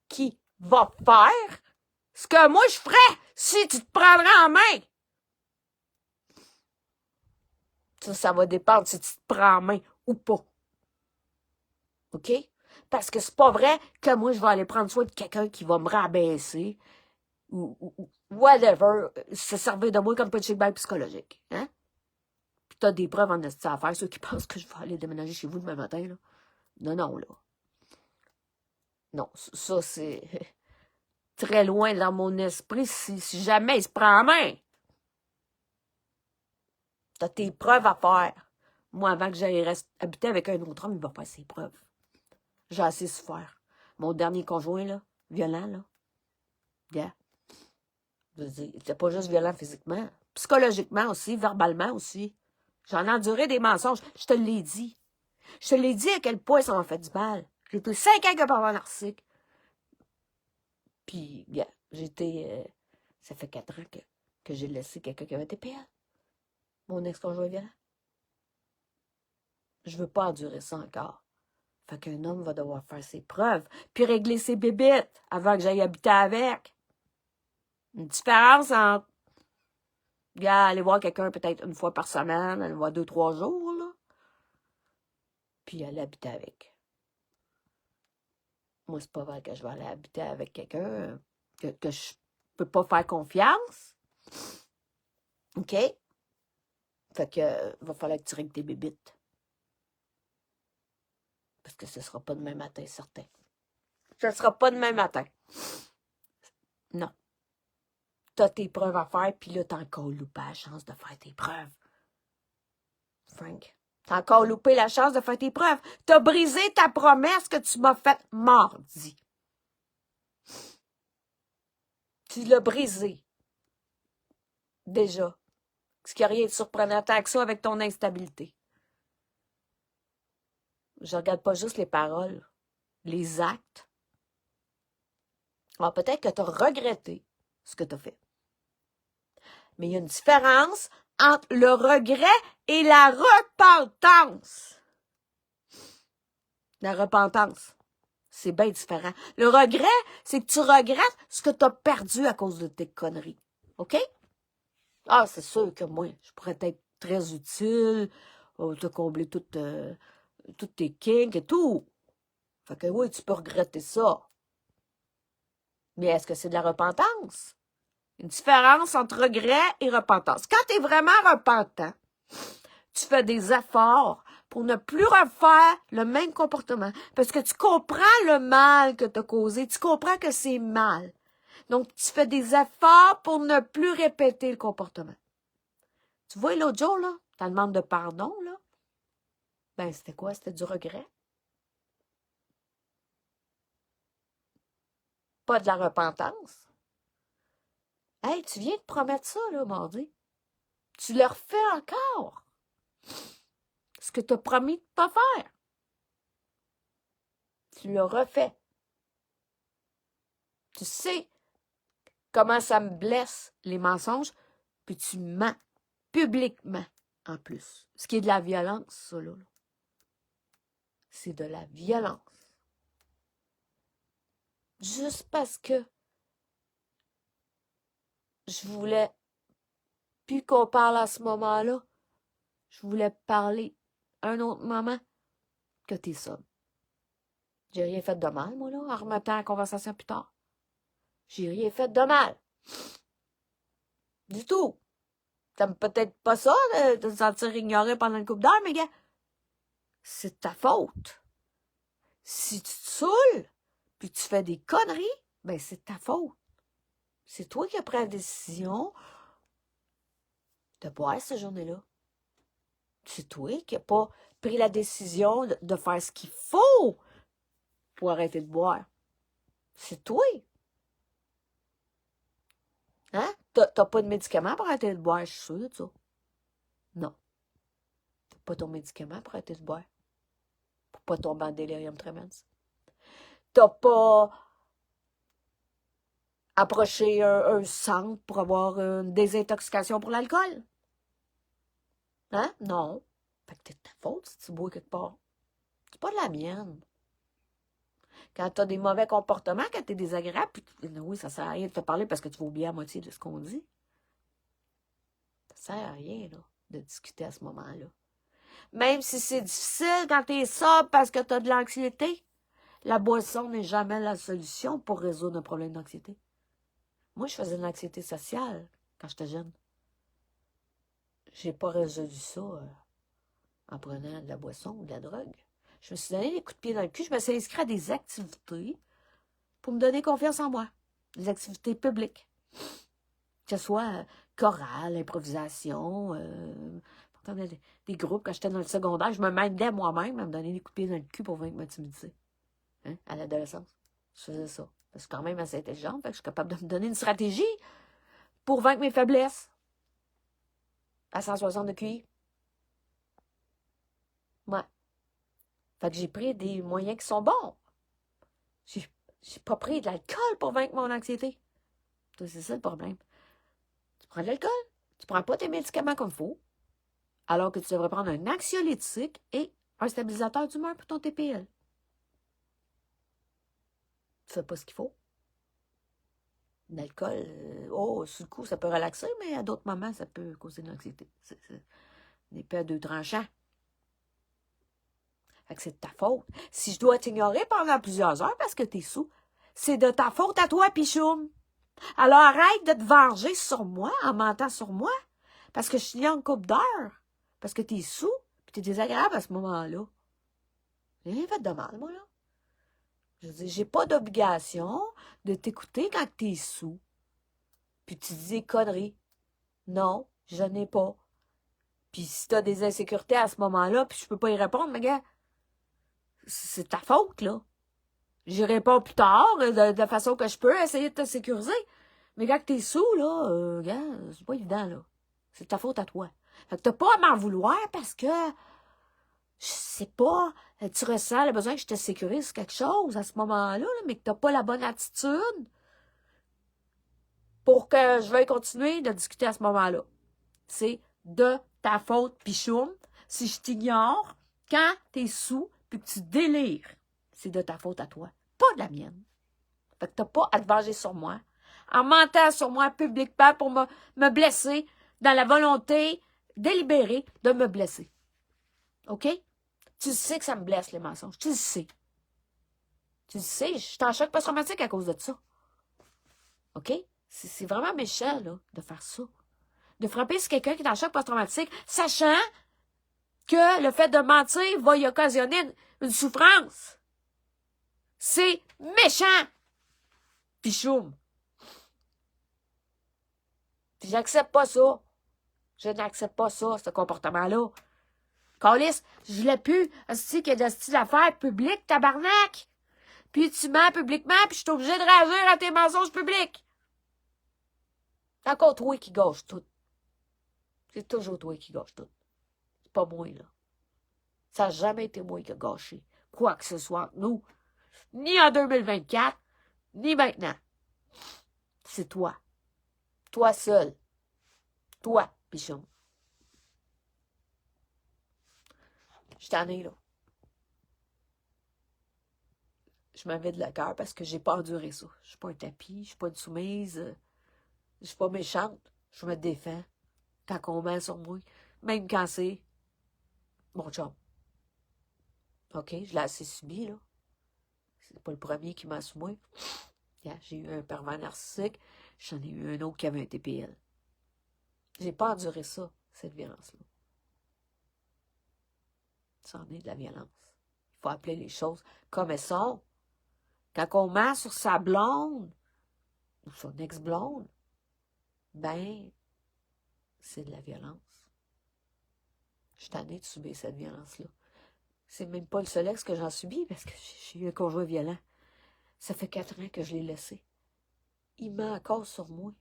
qui va faire ce que moi je ferais si tu te prendrais en main. Ça va dépendre si tu te prends en main ou pas. OK? Parce que c'est pas vrai que moi, je vais aller prendre soin de quelqu'un qui va me rabaisser ou whatever, se servir de moi comme punching bag psychologique. Hein? Puis t'as des preuves en esti à faire, ceux qui pensent que je vais aller déménager chez vous demain matin, là. Non, là. Non, ça, c'est très loin dans mon esprit si jamais il se prend en main. T'as tes preuves à faire. Moi, avant que j'aille habiter avec un autre homme, il va faire ses preuves. J'ai assez souffert. Mon dernier conjoint, là, violent, là, yeah. Je veux dire, il était pas juste violent physiquement, psychologiquement aussi, verbalement aussi. J'en ai enduré des mensonges. Je te l'ai dit. Je te l'ai dit à quel point ça m'a fait du mal. J'ai été 5 ans que pervers narcissique. Puis, yeah, ça fait 4 ans que j'ai laissé quelqu'un qui avait TPL. Mon ex-conjoint violent. Je veux pas endurer ça encore. Fait qu'un homme va devoir faire ses preuves, puis régler ses bébites avant que j'aille habiter avec. Une différence entre aller voir quelqu'un peut-être une fois par semaine, aller voir 2-3 jours, là, puis aller habiter avec. Moi, c'est pas vrai que je vais aller habiter avec quelqu'un que je peux pas faire confiance. OK? Fait que va falloir que tu règles tes bébites. Parce que ce sera pas demain matin, certain. Ce sera pas demain matin. Non. T'as tes preuves à faire, puis là, t'as encore loupé la chance de faire tes preuves. Frank, t'as encore loupé la chance de faire tes preuves. T'as brisé ta promesse que tu m'as faite mardi. Tu l'as brisé. Déjà. Ce qui n'a rien de surprenant tant que ça avec ton instabilité. Je regarde pas juste les paroles, les actes. Alors peut-être que tu as regretté ce que tu as fait. Mais il y a une différence entre le regret et la repentance. La repentance, c'est bien différent. Le regret, c'est que tu regrettes ce que tu as perdu à cause de tes conneries. OK? Ah, c'est sûr que moi, je pourrais être très utile, te combler toutes tes kinks et tout. Fait que oui, tu peux regretter ça. Mais est-ce que c'est de la repentance? Une différence entre regret et repentance. Quand tu es vraiment repentant, tu fais des efforts pour ne plus refaire le même comportement. Parce que tu comprends le mal que tu as causé. Tu comprends que c'est mal. Donc, tu fais des efforts pour ne plus répéter le comportement. Tu vois, l'autre jour, là, ta demande de pardon, là, ben, c'était quoi? C'était du regret. Pas de la repentance. Hey, tu viens de promettre ça, là, mardi. Tu le refais encore. Ce que tu as promis de ne pas faire. Tu le refais. Tu sais comment ça me blesse, les mensonges, puis tu mens publiquement, en plus. Ce qui est de la violence, ça, là. C'est de la violence. Juste parce que je voulais plus qu'on parle à ce moment-là. Je voulais parler à un autre moment que t'es sobre. J'ai rien fait de mal, moi, là, en remettant la conversation plus tard. J'ai rien fait de mal. Du tout. T'aimes peut-être pas ça, de te sentir ignoré pendant une couple d'heures, mais gars, c'est ta faute. Si tu te saoules, puis tu fais des conneries, ben c'est ta faute. C'est toi qui as pris la décision de boire cette journée-là. C'est toi qui n'as pas pris la décision de faire ce qu'il faut pour arrêter de boire. C'est toi. Hein? T'as pas de médicament pour arrêter de boire, je suis sûre de ça. Non. T'as pas ton médicament pour arrêter de boire. Pour pas tomber en délirium tremens. T'as pas approché un centre pour avoir une désintoxication pour l'alcool. Hein? Non. Fait que c'est de ta faute si tu bois quelque part. C'est pas de la mienne. Quand tu as des mauvais comportements, quand tu es désagréable, puis oui, ça sert à rien de te parler parce que tu vas oublier la moitié de ce qu'on dit. Ça sert à rien, là, de discuter à ce moment-là. Même si c'est difficile quand tu es sobre parce que tu as de l'anxiété, la boisson n'est jamais la solution pour résoudre un problème d'anxiété. Moi, je faisais de l'anxiété sociale quand j'étais jeune. J'ai pas résolu ça en prenant de la boisson ou de la drogue. Je me suis donné des coups de pied dans le cul. Je me suis inscrite à des activités pour me donner confiance en moi. Des activités publiques. Que ce soit chorale, improvisation, pourtant des groupes. Quand j'étais dans le secondaire, je me m'aidais moi-même à me donner des coups de pied dans le cul pour vaincre ma timidité. Hein, à l'adolescence. Je faisais ça. Je suis quand même assez intelligente, fait que je suis capable de me donner une stratégie pour vaincre mes faiblesses. À 160 de QI. Ouais. Fait que j'ai pris des moyens qui sont bons. J'ai pas pris de l'alcool pour vaincre mon anxiété. C'est ça le problème. Tu prends de l'alcool, tu prends pas tes médicaments comme il faut, alors que tu devrais prendre un anxiolytique et un stabilisateur d'humeur pour ton TPL. Tu fais pas ce qu'il faut. L'alcool, sur le coup, ça peut relaxer, mais à d'autres moments, ça peut causer de l'anxiété. C'est une épée à deux tranchants. Fait que c'est de ta faute. Si je dois t'ignorer pendant plusieurs heures parce que t'es sous, c'est de ta faute à toi, Pichoum. Alors arrête de te venger sur moi en mentant sur moi. Parce que je suis en couple d'heures. Parce que t'es sous, puis t'es désagréable à ce moment-là. J'ai rien fait de mal, moi, là. Je veux dire, j'ai pas d'obligation de t'écouter quand t'es sous. Puis tu dis des conneries. Non, je n'ai pas. Puis si t'as des insécurités à ce moment-là, puis je peux pas y répondre, mais gars, c'est ta faute, là. J'y réponds plus tard, de la façon que je peux, essayer de te sécuriser. Mais quand t'es sous, là, gars, c'est pas évident, là. C'est ta faute à toi. Fait que t'as pas à m'en vouloir parce que, je sais pas, tu ressens le besoin que je te sécurise quelque chose à ce moment-là, là, mais que t'as pas la bonne attitude pour que je veuille continuer de discuter à ce moment-là. C'est de ta faute, Pichoum, si je t'ignore quand t'es sous puis que tu délires. C'est de ta faute à toi, pas de la mienne. Fait que t'as pas à te venger sur moi, en mentant sur moi publiquement pour me blesser dans la volonté délibérée de me blesser. OK? Tu sais que ça me blesse, les mensonges. Tu le sais. Tu le sais, je suis en choc post-traumatique à cause de ça. OK? C'est vraiment méchant, là, de faire ça. De frapper sur quelqu'un qui est en choc post-traumatique, sachant que le fait de mentir va y occasionner une souffrance. C'est méchant! Pichoum. Puis j'accepte pas ça. Je n'accepte pas ça, ce comportement-là. Calice, je l'ai pu. Est-ce qu'il y a de style d'affaires public, tabarnak? Puis tu mens publiquement, puis je suis obligé de réagir à tes mensonges publics. C'est encore toi qui gâche tout. C'est toujours toi qui gâche tout. C'est pas moi, là. Ça n'a jamais été moi qui a gâché quoi que ce soit entre nous. Ni en 2024, ni maintenant. C'est toi. Toi seul. Toi, Pichon. Je t'en ai, là. Je m'en vais de la cœur parce que j'ai pas enduré ça. Je suis pas un tapis, je suis pas une soumise, je suis pas méchante. Je me défends quand on ment sur moi, même quand c'est mon chum. OK, je l'ai assez subi, là. C'est pas le premier qui m'a sur moi. Yeah, j'ai eu un pervers narcissique, j'en ai eu un autre qui avait un TPL. J'ai pas enduré ça, cette violence-là. Ça en est de la violence. Il faut appeler les choses comme elles sont. Quand on ment sur sa blonde ou son ex-blonde, ben, c'est de la violence. Je suis tannée de subir cette violence-là. C'est même pas le seul ex que j'en subis parce que j'ai eu un conjoint violent. Ça fait 4 ans que je l'ai laissé. Il ment encore sur moi.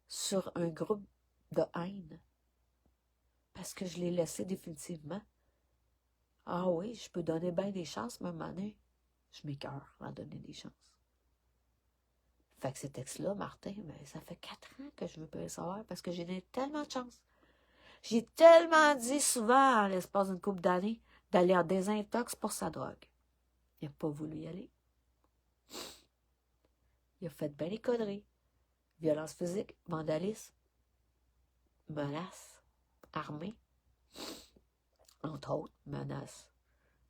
sur un groupe de haine. Parce que je l'ai laissé définitivement. Ah oui, je peux donner bien des chances, mais à un moment donné, je m'écœure à donner des chances. Fait que ce texte-là, Martin, ben, ça fait 4 ans que je veux pas le savoir parce que j'ai donné tellement de chance. J'ai tellement dit souvent, à l'espace d'une couple d'années, d'aller en désintox pour sa drogue. Il n'a pas voulu y aller. Il a fait bien les conneries. Violence physique, vandalisme, menaces armées, entre autres, menaces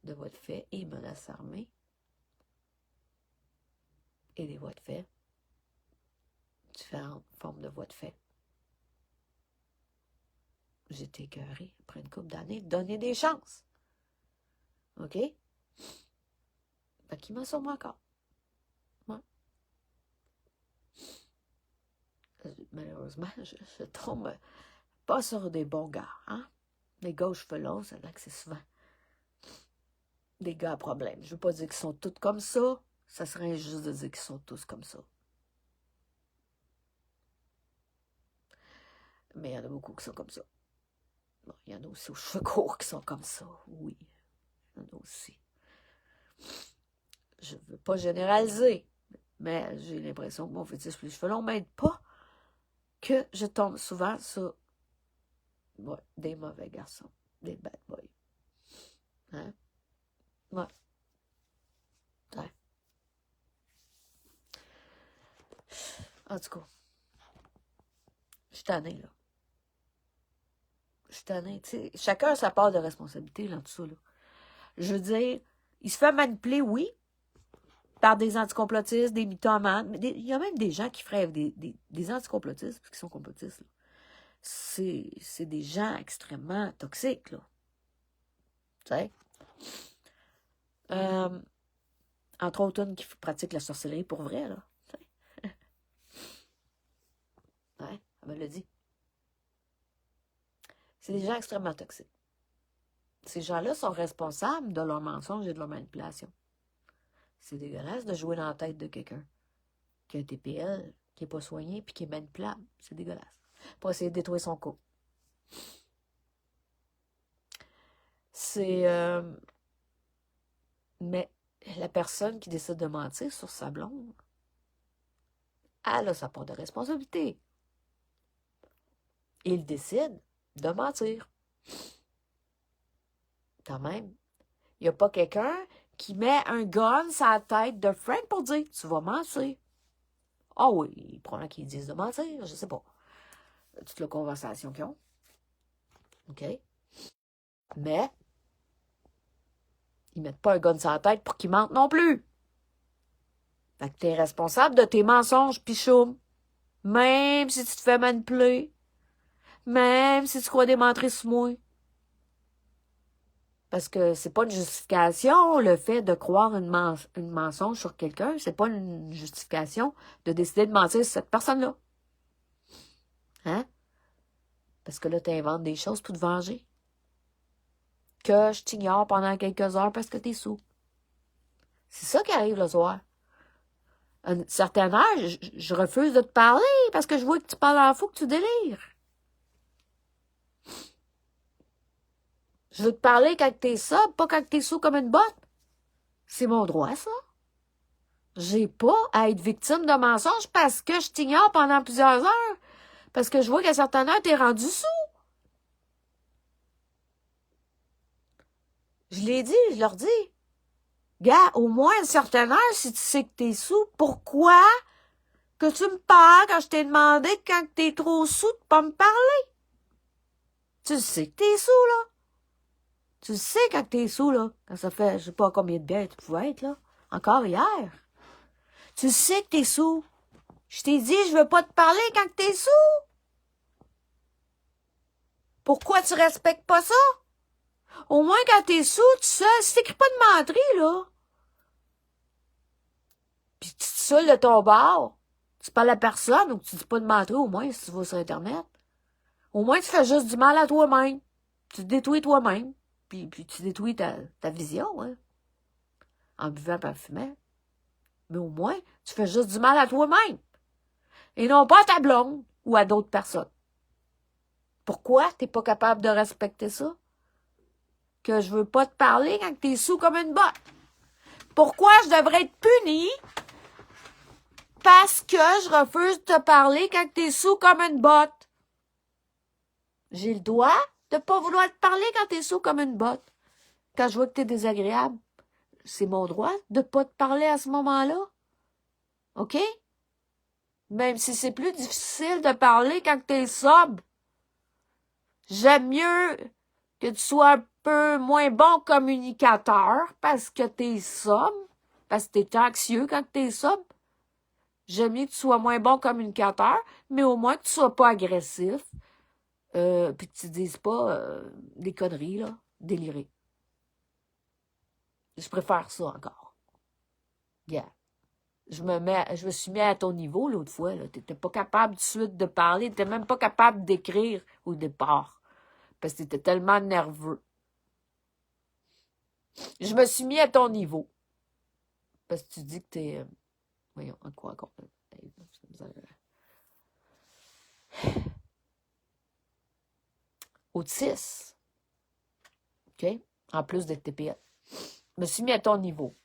de voies de fait et menaces armées, et des voies de fait, différentes formes de voies de fait. J'étais écœurée, après une couple d'années, de donner des chances. OK? Fait qu'il m'en sûrement encore. Ouais. Malheureusement, je tombe pas sur des bons gars. Hein? Les gars aux cheveux longs, c'est là que c'est souvent des gars à problème. Je veux pas dire qu'ils sont tous comme ça. Ça serait injuste de dire qu'ils sont tous comme ça. Mais il y en a beaucoup qui sont comme ça. Bon, il y en a aussi aux cheveux courts qui sont comme ça. Oui, il y en a aussi. Je veux pas généraliser, mais j'ai l'impression que mon fétiche plus cheveux longs m'aide pas, que je tombe souvent sur des mauvais garçons, des bad boys. Hein? Ouais. Ouais. En tout cas, je suis tannée, là. Je suis tannée, tu sais. Chacun a sa part de responsabilité dans tout ça, là. Je veux dire, il se fait manipuler, oui, par des anticomplotistes, des mythomanes. Mais il y a même des gens qui feraient des anticomplotistes, parce qu'ils sont complotistes, là. C'est des gens extrêmement toxiques, là. Tu sais? Entre autres, une qui pratique la sorcellerie pour vrai, là. Ouais, elle me l'a dit. C'est des gens extrêmement toxiques. Ces gens-là sont responsables de leurs mensonges et de leur manipulation. C'est dégueulasse de jouer dans la tête de quelqu'un qui a un TPL, qui n'est pas soigné, puis qui est manipulable. C'est dégueulasse. Pour essayer de détruire son couple. Mais la personne qui décide de mentir sur sa blonde, elle a sa part de responsabilité. Il décide de mentir. Quand même. Il n'y a pas quelqu'un qui met un gun sur la tête de Frank pour dire « Tu vas mentir ». Ah oui, probablement qu'ils disent de mentir, je sais pas. Toute la conversation qu'ils ont. OK? Mais, ils mettent pas un gun sur la tête pour qu'ils mentent non plus. Fait que t'es responsable de tes mensonges, pichoum. Même si tu te fais manipuler. Même si tu crois des menteries sur moi. Parce que c'est pas une justification, le fait de croire une mensonge sur quelqu'un. C'est pas une justification de décider de mentir sur cette personne-là. Hein? Parce que là, tu inventes des choses pour te venger. Que je t'ignore pendant quelques heures parce que t'es sous. C'est ça qui arrive le soir. À un certain âge, je refuse de te parler parce que je vois que tu parles en fou, que tu délires. Je veux te parler quand t'es sobre, pas quand t'es sous comme une botte. C'est mon droit, ça. J'ai pas à être victime de mensonges parce que je t'ignore pendant plusieurs heures. Parce que je vois qu'à un certain heure, t'es rendu sous. Je l'ai dit, je leur dis. Gars, au moins à une certaine heure, si tu sais que t'es sous, pourquoi que tu me parles quand je t'ai demandé quand t'es trop sous de pas me parler? Tu sais que t'es sous, là. Tu sais quand t'es sous, là. Quand ça fait, je sais pas combien de bières tu pouvais être, là. Encore hier. Tu sais que t'es sous. Je t'ai dit, je veux pas te parler quand t'es sous. Pourquoi tu respectes pas ça? Au moins, quand t'es sous, tu sais, si t'écris pas de menterie, là. Puis tu te saoules de ton bord. Tu parles à personne ou que tu dis pas de menterie, au moins, si tu vas sur Internet. Au moins, tu fais juste du mal à toi-même. Tu te détruis toi-même. Puis tu détruis ta vision, hein. En buvant et en fumant. Mais au moins, tu fais juste du mal à toi-même. Et non pas à ta blonde, ou à d'autres personnes. Pourquoi t'es pas capable de respecter ça? Que je veux pas te parler quand t'es sous comme une botte. Pourquoi je devrais être punie parce que je refuse de te parler quand t'es sous comme une botte? J'ai le droit de pas vouloir te parler quand t'es sous comme une botte. Quand je vois que t'es désagréable, c'est mon droit de pas te parler à ce moment-là. OK? Même si c'est plus difficile de parler quand t'es sobre. J'aime mieux que tu sois un peu moins bon communicateur parce que t'es sobre, parce que t'es anxieux quand t'es sobre. J'aime mieux que tu sois moins bon communicateur, mais au moins que tu sois pas agressif, puis que tu dises pas des conneries, là, délirées. Je préfère ça encore. Yeah. Je me suis mis à ton niveau l'autre fois, là. T'étais pas capable tout de suite de parler, t'étais même pas capable d'écrire au départ. Parce que t'étais tellement nerveux. Je me suis mis à ton niveau. Parce que tu dis que t'es... voyons, quoi encore? Autiste. OK? En plus d'être TPL. Je me suis mis à ton niveau.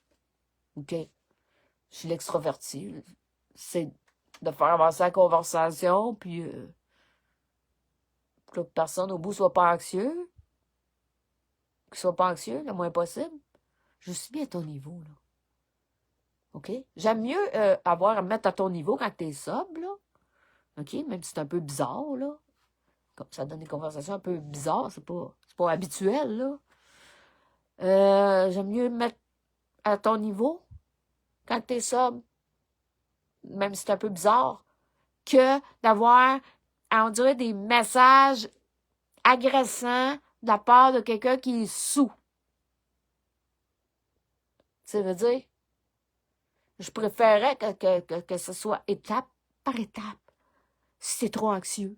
OK? Je suis l'extroverti. C'est de faire avancer la conversation, puis que l'autre personne au bout soit pas anxieux. Qu'il soit pas anxieux, le moins possible. Je suis mis à ton niveau, là. OK? J'aime mieux avoir à me mettre à ton niveau quand t'es sobre, là. OK? Même si c'est un peu bizarre, là. Ça donne des conversations un peu bizarres, c'est pas habituel, là. J'aime mieux me mettre à ton niveau quand t'es sobre, même si c'est un peu bizarre, que d'avoir, on dirait, des messages agressants de la part de quelqu'un qui est sous. Ça veut dire, je préférerais que ce soit étape par étape, si c'est trop anxieux.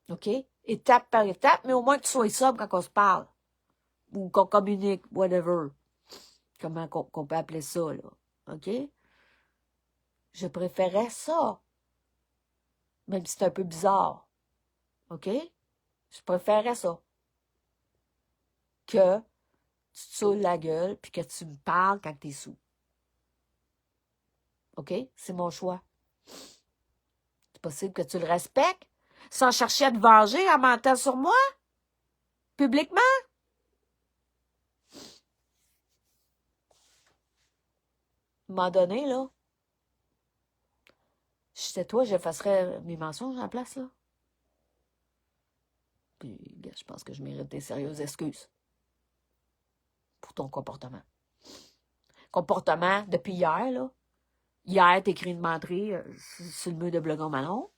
OK? Étape par étape, mais au moins que tu sois sobre quand on se parle. Ou qu'on communique, whatever. Comment qu'on peut appeler ça, là. OK? Je préférais ça. Même si c'est un peu bizarre. OK? Je préférais ça. Que tu te saoules la gueule puis que tu me parles quand t'es sous. OK? C'est mon choix. C'est possible que tu le respectes sans chercher à te venger en mentant sur moi? Publiquement? À un moment donné, là, si c'était toi, j'effacerais mes mensonges à la place, là. Puis, je pense que je mérite des sérieuses excuses pour ton comportement. Comportement depuis hier, là. Hier, t'écris une menterie sur le mur de Blogon Malon.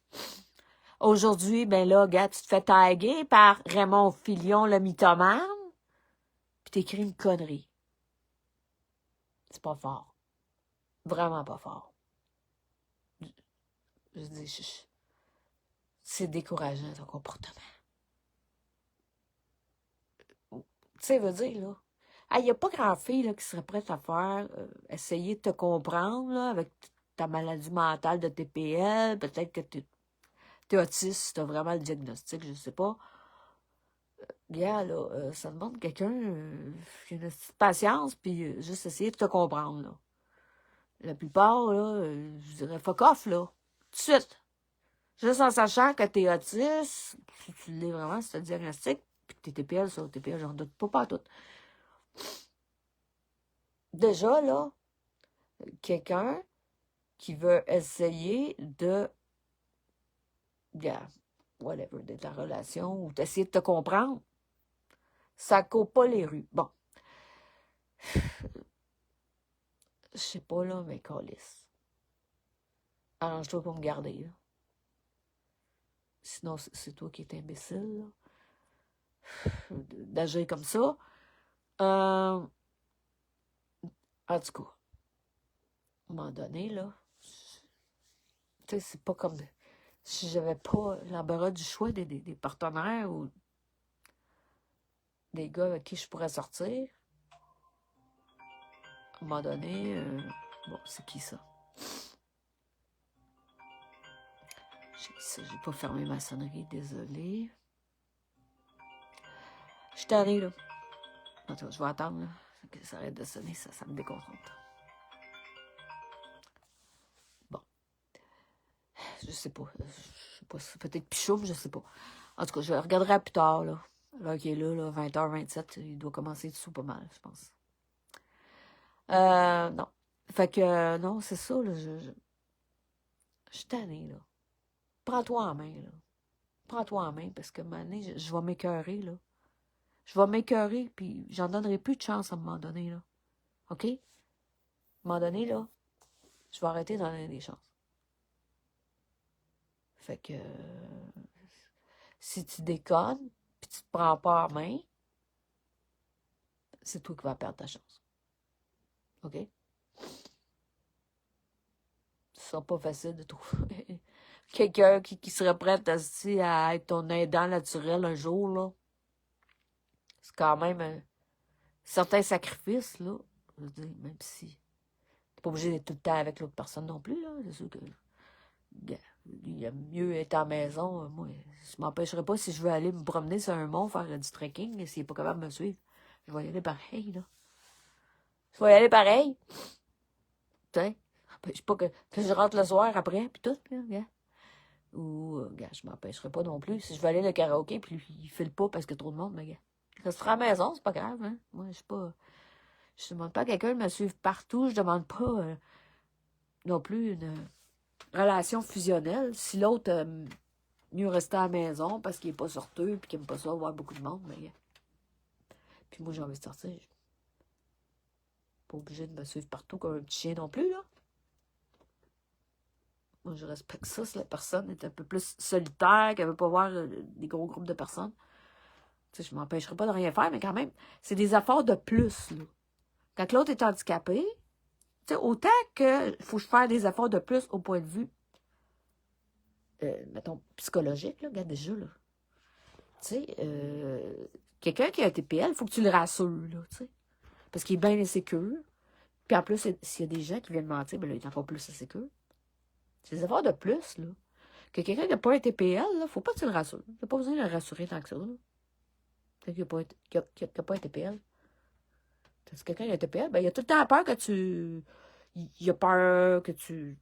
Aujourd'hui, ben là, gars, tu te fais taguer par Raymond Filion, le mythomane, puis t'écris une connerie. C'est pas fort. Vraiment pas fort. Je dis, c'est décourageant, ton comportement. Tu sais, veut dire, là, il n'y a pas grand fille là, qui serait prête à faire, essayer de te comprendre, là, avec ta maladie mentale de TPL, peut-être que t'es autiste, t'as vraiment le diagnostic, je sais pas. Bien, là, ça demande quelqu'un qui a une petite patience, puis juste essayer de te comprendre, là. La plupart, là, je dirais fuck off, là. Tout de suite. Juste en sachant que t'es autiste, si tu l'es vraiment, c'est un diagnostic, puis que t'es TPL, ça, TPL, j'en doute pas tout. Déjà, là, quelqu'un qui veut essayer de, yeah, whatever, de ta relation, ou d'essayer de te comprendre, ça court pas les rues. Bon. Je sais pas, là, mais câlisse. Arrange-toi pour me garder, là. Sinon, c'est toi qui es imbécile, là, d'agir comme ça. En tout cas, à un moment donné, là, tu sais, c'est pas comme si j'avais pas l'embarras du choix des partenaires ou des gars avec qui je pourrais sortir. À un moment donné, bon, c'est qui ça? J'ai pas fermé ma sonnerie, désolé. Je suis tannée, là. Attends, je vais attendre, là, que ça arrête de sonner, ça me déconcentre. Bon. Je sais pas. Peut-être Pichoum, je sais pas. En tout cas, je regarderai plus tard, là. L'heure qui est là, 20h27, il doit commencer dessous pas mal, je pense. Non. Fait que, non, c'est ça, là, je suis tannée, là. Prends-toi en main, là. Prends-toi en main, parce que, maintenant, je vais m'écœurer, là. Je vais m'écœurer, puis j'en donnerai plus de chance à un moment donné, là. OK? À un moment donné, là, je vais arrêter d'en donner des chances. Fait que, si tu déconnes, puis tu te prends pas en main, c'est toi qui vas perdre ta chance. OK? Ce sera pas facile de trouver quelqu'un qui serait prêt à être ton aidant naturel un jour, là. C'est quand même un certain sacrifice, là. Je veux dire, même si t'es pas obligé d'être tout le temps avec l'autre personne non plus, là. C'est sûr que il aime mieux être à la maison. Moi, je m'empêcherai pas si je veux aller me promener sur un mont, faire du trekking, s'il est pas capable de me suivre. Je vais y aller pareil, là. Je vais y aller pareil. Tiens. Je sais pas que je rentre le soir après, puis tout, là, gars. Ou, gars, je m'empêcherai pas non plus. Si je veux aller au karaoké, puis lui, il file pas parce qu'il y a trop de monde, mais gars. Il restera à la maison, c'est pas grave, hein. Moi, je suis pas. Je demande pas à quelqu'un de me suivre partout. Je demande pas non plus une relation fusionnelle. Si l'autre mieux rester à la maison parce qu'il est pas sorteux puis qu'il aime pas ça voir beaucoup de monde, mais puis moi j'ai envie de sortir. Je suis pas obligé de me suivre partout comme un petit chien non plus, là. Moi je respecte ça si la personne est un peu plus solitaire, qu'elle veut pas voir des gros groupes de personnes. Tu sais, je m'empêcherai pas de rien faire, mais quand même, c'est des efforts de plus, là. Quand l'autre est handicapé, tu sais, autant que faut faire des efforts de plus au point de vue mettons, psychologique, là, regarde déjà, là. Tu sais, quelqu'un qui a un TPL, il faut que tu le rassures, là, tu sais. Parce qu'il est bien insécure. Puis en plus, s'il y a des gens qui viennent mentir, ben là, il est encore plus insécure. C'est des efforts de plus, là. Que quelqu'un qui n'a pas un TPL, là, faut pas que tu le rassures. Tu n'as pas besoin de le rassurer tant que ça, là. Quelqu'un qui n'a pas un TPL. Parce que quelqu'un qui a un TPL, ben, il a tout le temps peur que tu... Il a peur que tu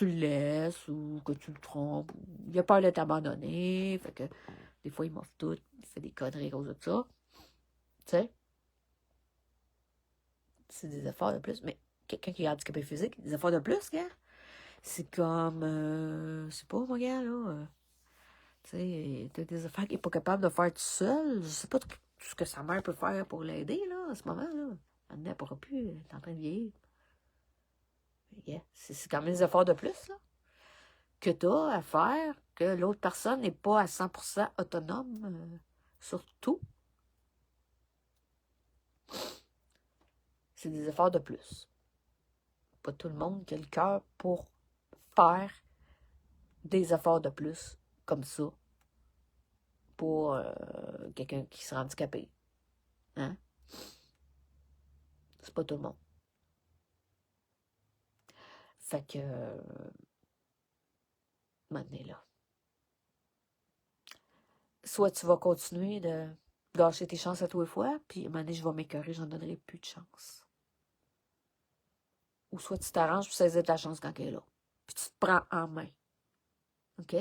le laisses ou que tu le trompes. Il a peur de t'abandonner. Fait que des fois, il m'offre tout. Il fait des conneries à cause de ça. Tu sais? C'est des efforts de plus. Mais quelqu'un qui est handicapé physique, des efforts de plus, gars. C'est comme, c'est pas, moi, gars, là. Tu sais, t'as des affaires qu'il n'est pas capable de faire tout seul. Je sais pas tout ce que sa mère peut faire pour l'aider, là, à ce moment-là. Elle ne pourra plus. Elle est en train de vieillir. Yeah. C'est quand même des efforts de plus, là, que tu as à faire, que l'autre personne n'est pas à 100% autonome sur tout. C'est des efforts de plus. Pas tout le monde qui a le cœur pour faire des efforts de plus comme ça pour quelqu'un qui sera handicapé. Hein? C'est pas tout le monde. Fait que maintenant là. Soit tu vas continuer de gâcher tes chances à tous les fois, puis maintenant je vais m'écœurer, j'en donnerai plus de chance. Ou soit tu t'arranges pour saisir ta chance quand elle est là. Puis tu te prends en main. OK?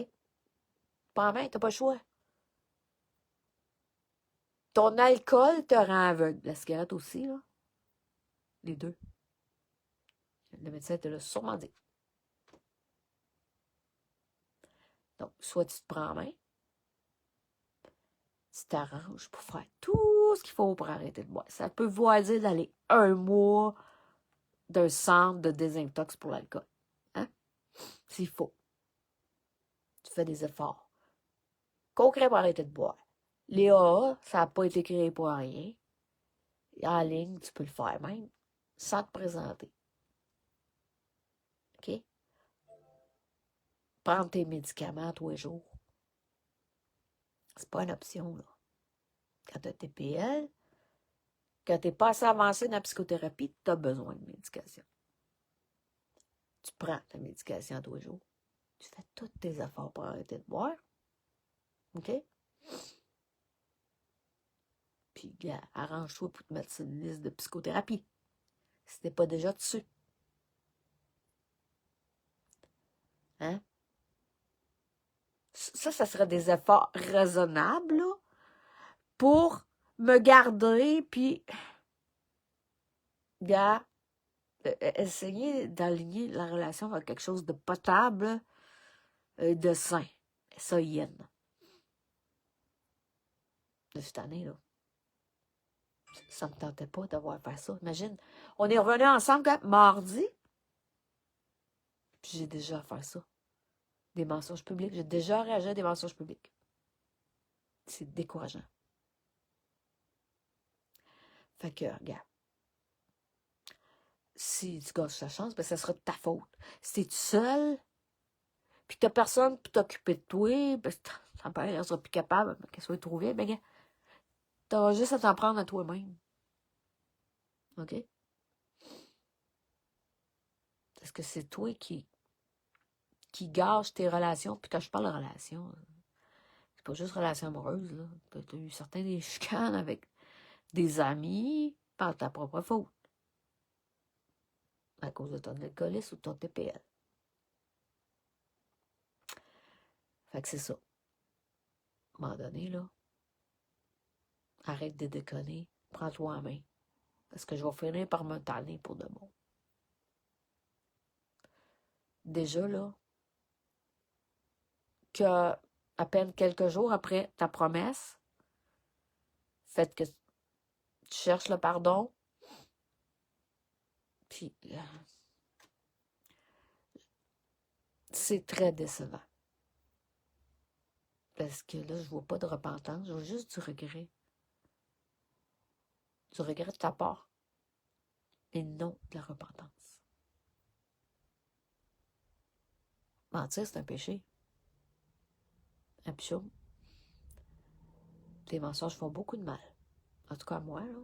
Pas en main, t'as pas le choix. Ton alcool te rend aveugle. La cigarette aussi, là. Les deux. Le médecin te l'a sûrement dit. Donc, soit tu te prends en main, tu t'arranges pour faire tout ce qu'il faut pour arrêter de boire. Ça peut vouloir dire d'aller 1 mois d'un centre de désintox pour l'alcool. Hein? S'il faut. Tu fais des efforts concrets pour arrêter de boire. Les AA, ça n'a pas été créé pour rien. En ligne, tu peux le faire même sans te présenter. OK? Prendre tes médicaments tous les jours. C'est pas une option, là. Quand tu as TPL, quand tu n'es pas assez avancé dans la psychothérapie, tu as besoin de médication. Tu prends ta médication tous les jours. Tu fais tous tes efforts pour arrêter de boire. OK? Puis, gars, arrange-toi pour te mettre sur une liste de psychothérapie. Si t'es pas déjà dessus. Hein? Ça serait des efforts raisonnables, là, pour me garder, puis, gars, essayer d'aligner la relation avec quelque chose de potable, de sain. Ça, yin. De cette année, là. Ça me tentait pas d'avoir fait ça. Imagine, on est revenus ensemble quand, mardi, puis j'ai déjà fait ça. Des mensonges publics. J'ai déjà réagi à des mensonges publics. C'est décourageant. Fait que, regarde, si tu gâches ta chance, ben ça sera de ta faute. Si t'es tout seul, puis que t'as personne pour t'occuper de toi, ben ton père ne sera plus capable, qu'elle soit trouvée, ben regarde, t'auras juste à t'en prendre à toi-même. OK? Parce que c'est toi qui gâche tes relations. Puis quand je parle de relations, c'est pas juste relations amoureuses, là. T'as eu certains des chicanes avec des amis par ta propre faute. À cause de ton alcoolisme ou de ton TPL. Fait que c'est ça. À un moment donné, là, arrête de déconner. Prends-toi en main. Parce que je vais finir par me tanner pour de bon. Déjà, là, que à peine quelques jours après ta promesse, fait que tu cherches le pardon, puis c'est très décevant. Parce que là, je vois pas de repentance, je vois juste du regret. Du regret de ta part. Et non de la repentance. Mentir, c'est un péché. Un psaume. Les mensonges font beaucoup de mal. En tout cas, moi, là.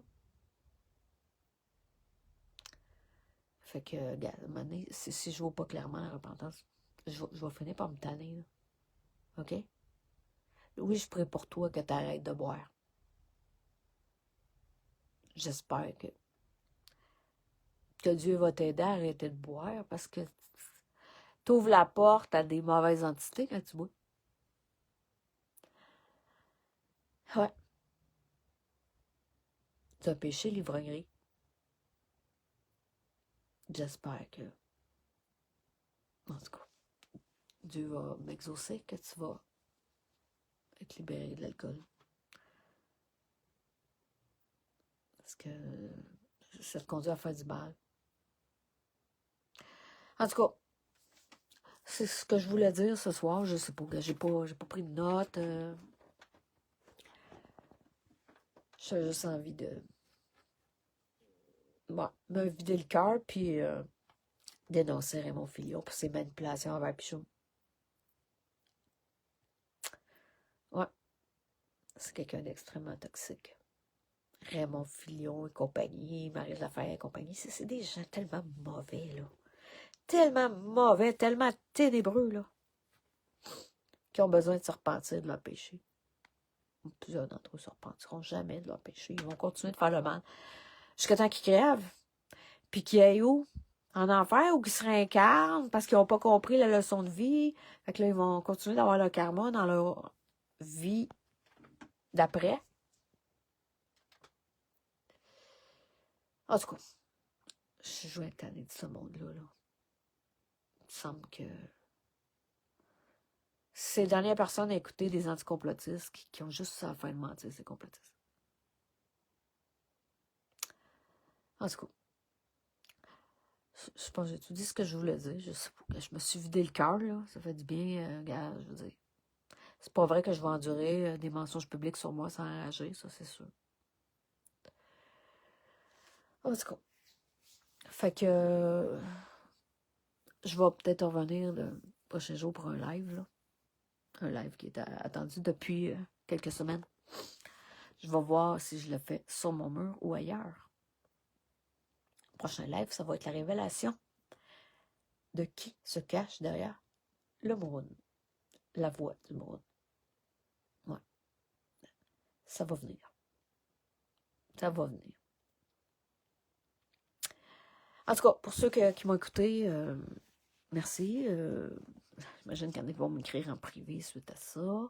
Fait que, regarde, à un moment donné, si je vois pas clairement la repentance, je vais finir par me tanner, là. OK? Oui, je prie pour toi que tu arrêtes de boire. J'espère que Dieu va t'aider à arrêter de boire parce que tu ouvres la porte à des mauvaises entités quand tu bois. Ouais. C'est un péché, l'ivrognerie. J'espère que, en tout cas, Dieu va m'exaucer, que tu vas être libéré de l'alcool. Parce que ça te conduit à faire du mal. En tout cas, c'est ce que je voulais dire ce soir. Je sais pas, j'ai pas pris de notes. J'ai juste envie de me vider le cœur, puis dénoncer Raymond Filion pour ses manipulations envers Pichou. Ouais, c'est quelqu'un d'extrêmement toxique. Raymond Filion et compagnie, Marie Laferrière et compagnie, c'est des gens tellement mauvais, là. Tellement mauvais, tellement ténébreux, là, qui ont besoin de se repentir de leur péché. Plusieurs d'entre eux ne se repentiront jamais de leur péché. Ils vont continuer de faire le mal jusqu'à temps qu'ils crèvent. Puis qu'ils aillent où? En enfer, ou qu'ils se réincarnent parce qu'ils n'ont pas compris la leçon de vie. Fait que là, ils vont continuer d'avoir le karma dans leur vie d'après. En tout cas, je suis jouée à de ce monde-là. Là. Il me semble que c'est les dernières personnes à écouter des anticomplotistes qui ont juste ça à faire de mentir, ces complotistes. En tout cas, je pense que j'ai tout dit ce que je voulais dire. Je sais pas, je me suis vidé le cœur, là. Ça fait du bien, gars, je veux dire. C'est pas vrai que je vais endurer des mensonges publics sur moi sans réagir, ça, c'est sûr. En tout cas. Fait que je vais peut-être revenir le prochain jour pour un live, là. Un live qui est attendu depuis quelques semaines. Je vais voir si je le fais sur mon mur ou ailleurs. Le prochain live, ça va être la révélation de qui se cache derrière Le moon. La voix du moon. Ouais. Ça va venir. Ça va venir. En tout cas, pour ceux qui m'ont écouté, merci. J'imagine qu'il y en a qui vont m'écrire en privé suite à ça.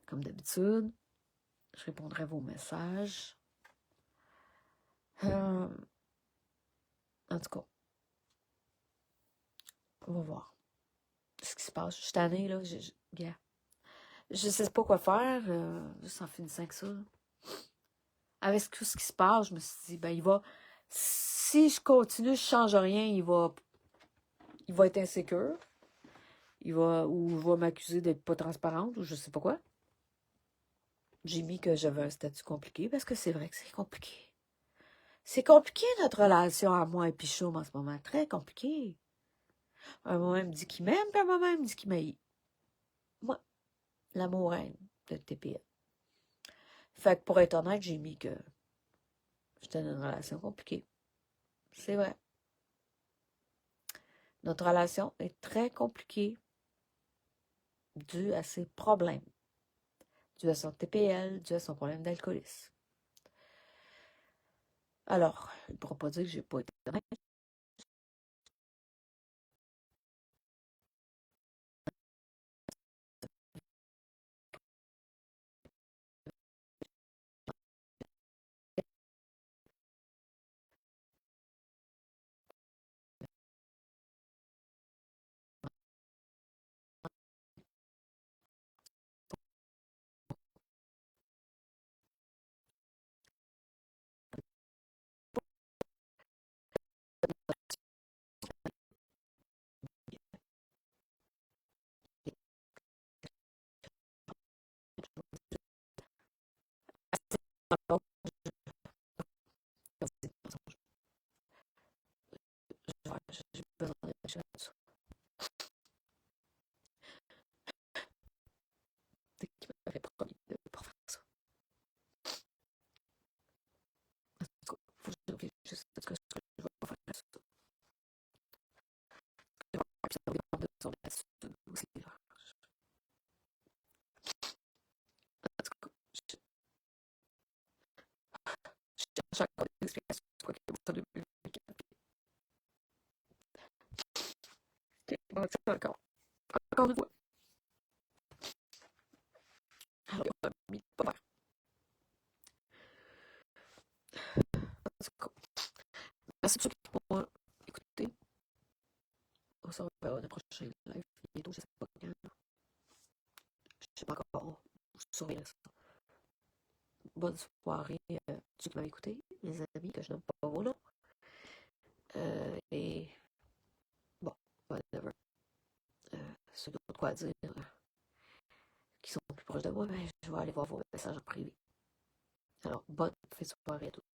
Comme d'habitude. Je répondrai à vos messages. En tout cas, on va voir ce qui se passe. Je suis tannée, là. Yeah. Je sais pas quoi faire. Juste en finissant que ça. Là. Avec tout ce qui se passe, je me suis dit, ben, il va. Si je continue, je change rien, il va être insécure. Ou je vais m'accuser d'être pas transparente, ou je sais pas quoi. J'ai mis que j'avais un statut compliqué, parce que c'est vrai que c'est compliqué. C'est compliqué, notre relation à moi et Pichoum en ce moment. Très compliqué. Un moment, il me dit qu'il m'aime, puis un moment, il me dit qu'il m'haït. Moi, l'amour reine de TPL. Fait que pour être honnête, j'ai mis que j'étais dans une relation compliquée. C'est vrai. Notre relation est très compliquée due à ses problèmes. Due à son TPL, due à son problème d'alcoolisme. Alors, il ne pourra pas dire que j'ai pas été honnête. J'ai besoin de réfléchir là-dessus. C'est qui m'avait promis de ne pas faire ça. En tout cas, faut que je réfléchisse à ce que je vais pas faire ça. Puis ça va dépendre de son attitude aussi. Là. En tout cas, je cherche encore des explications sur quoi que ça de OK, on va dire encore. Encore une fois. Alors, on a mis pas faire. En tout cas, merci pour ceux qui m'ont écouté. On se reverra dans le prochain live. Bientôt, je sais pas quand. Je sais pas encore. Je surveillerai ça. Bonne soirée ceux qui m'avaient écouté, mes amis, que je n'aime pas vos noms. Et bon, whatever. Ceux qui ont de quoi dire, qui sont plus proches de moi, ben, je vais aller voir vos messages en privé. Alors, bonne fin de soirée à tous.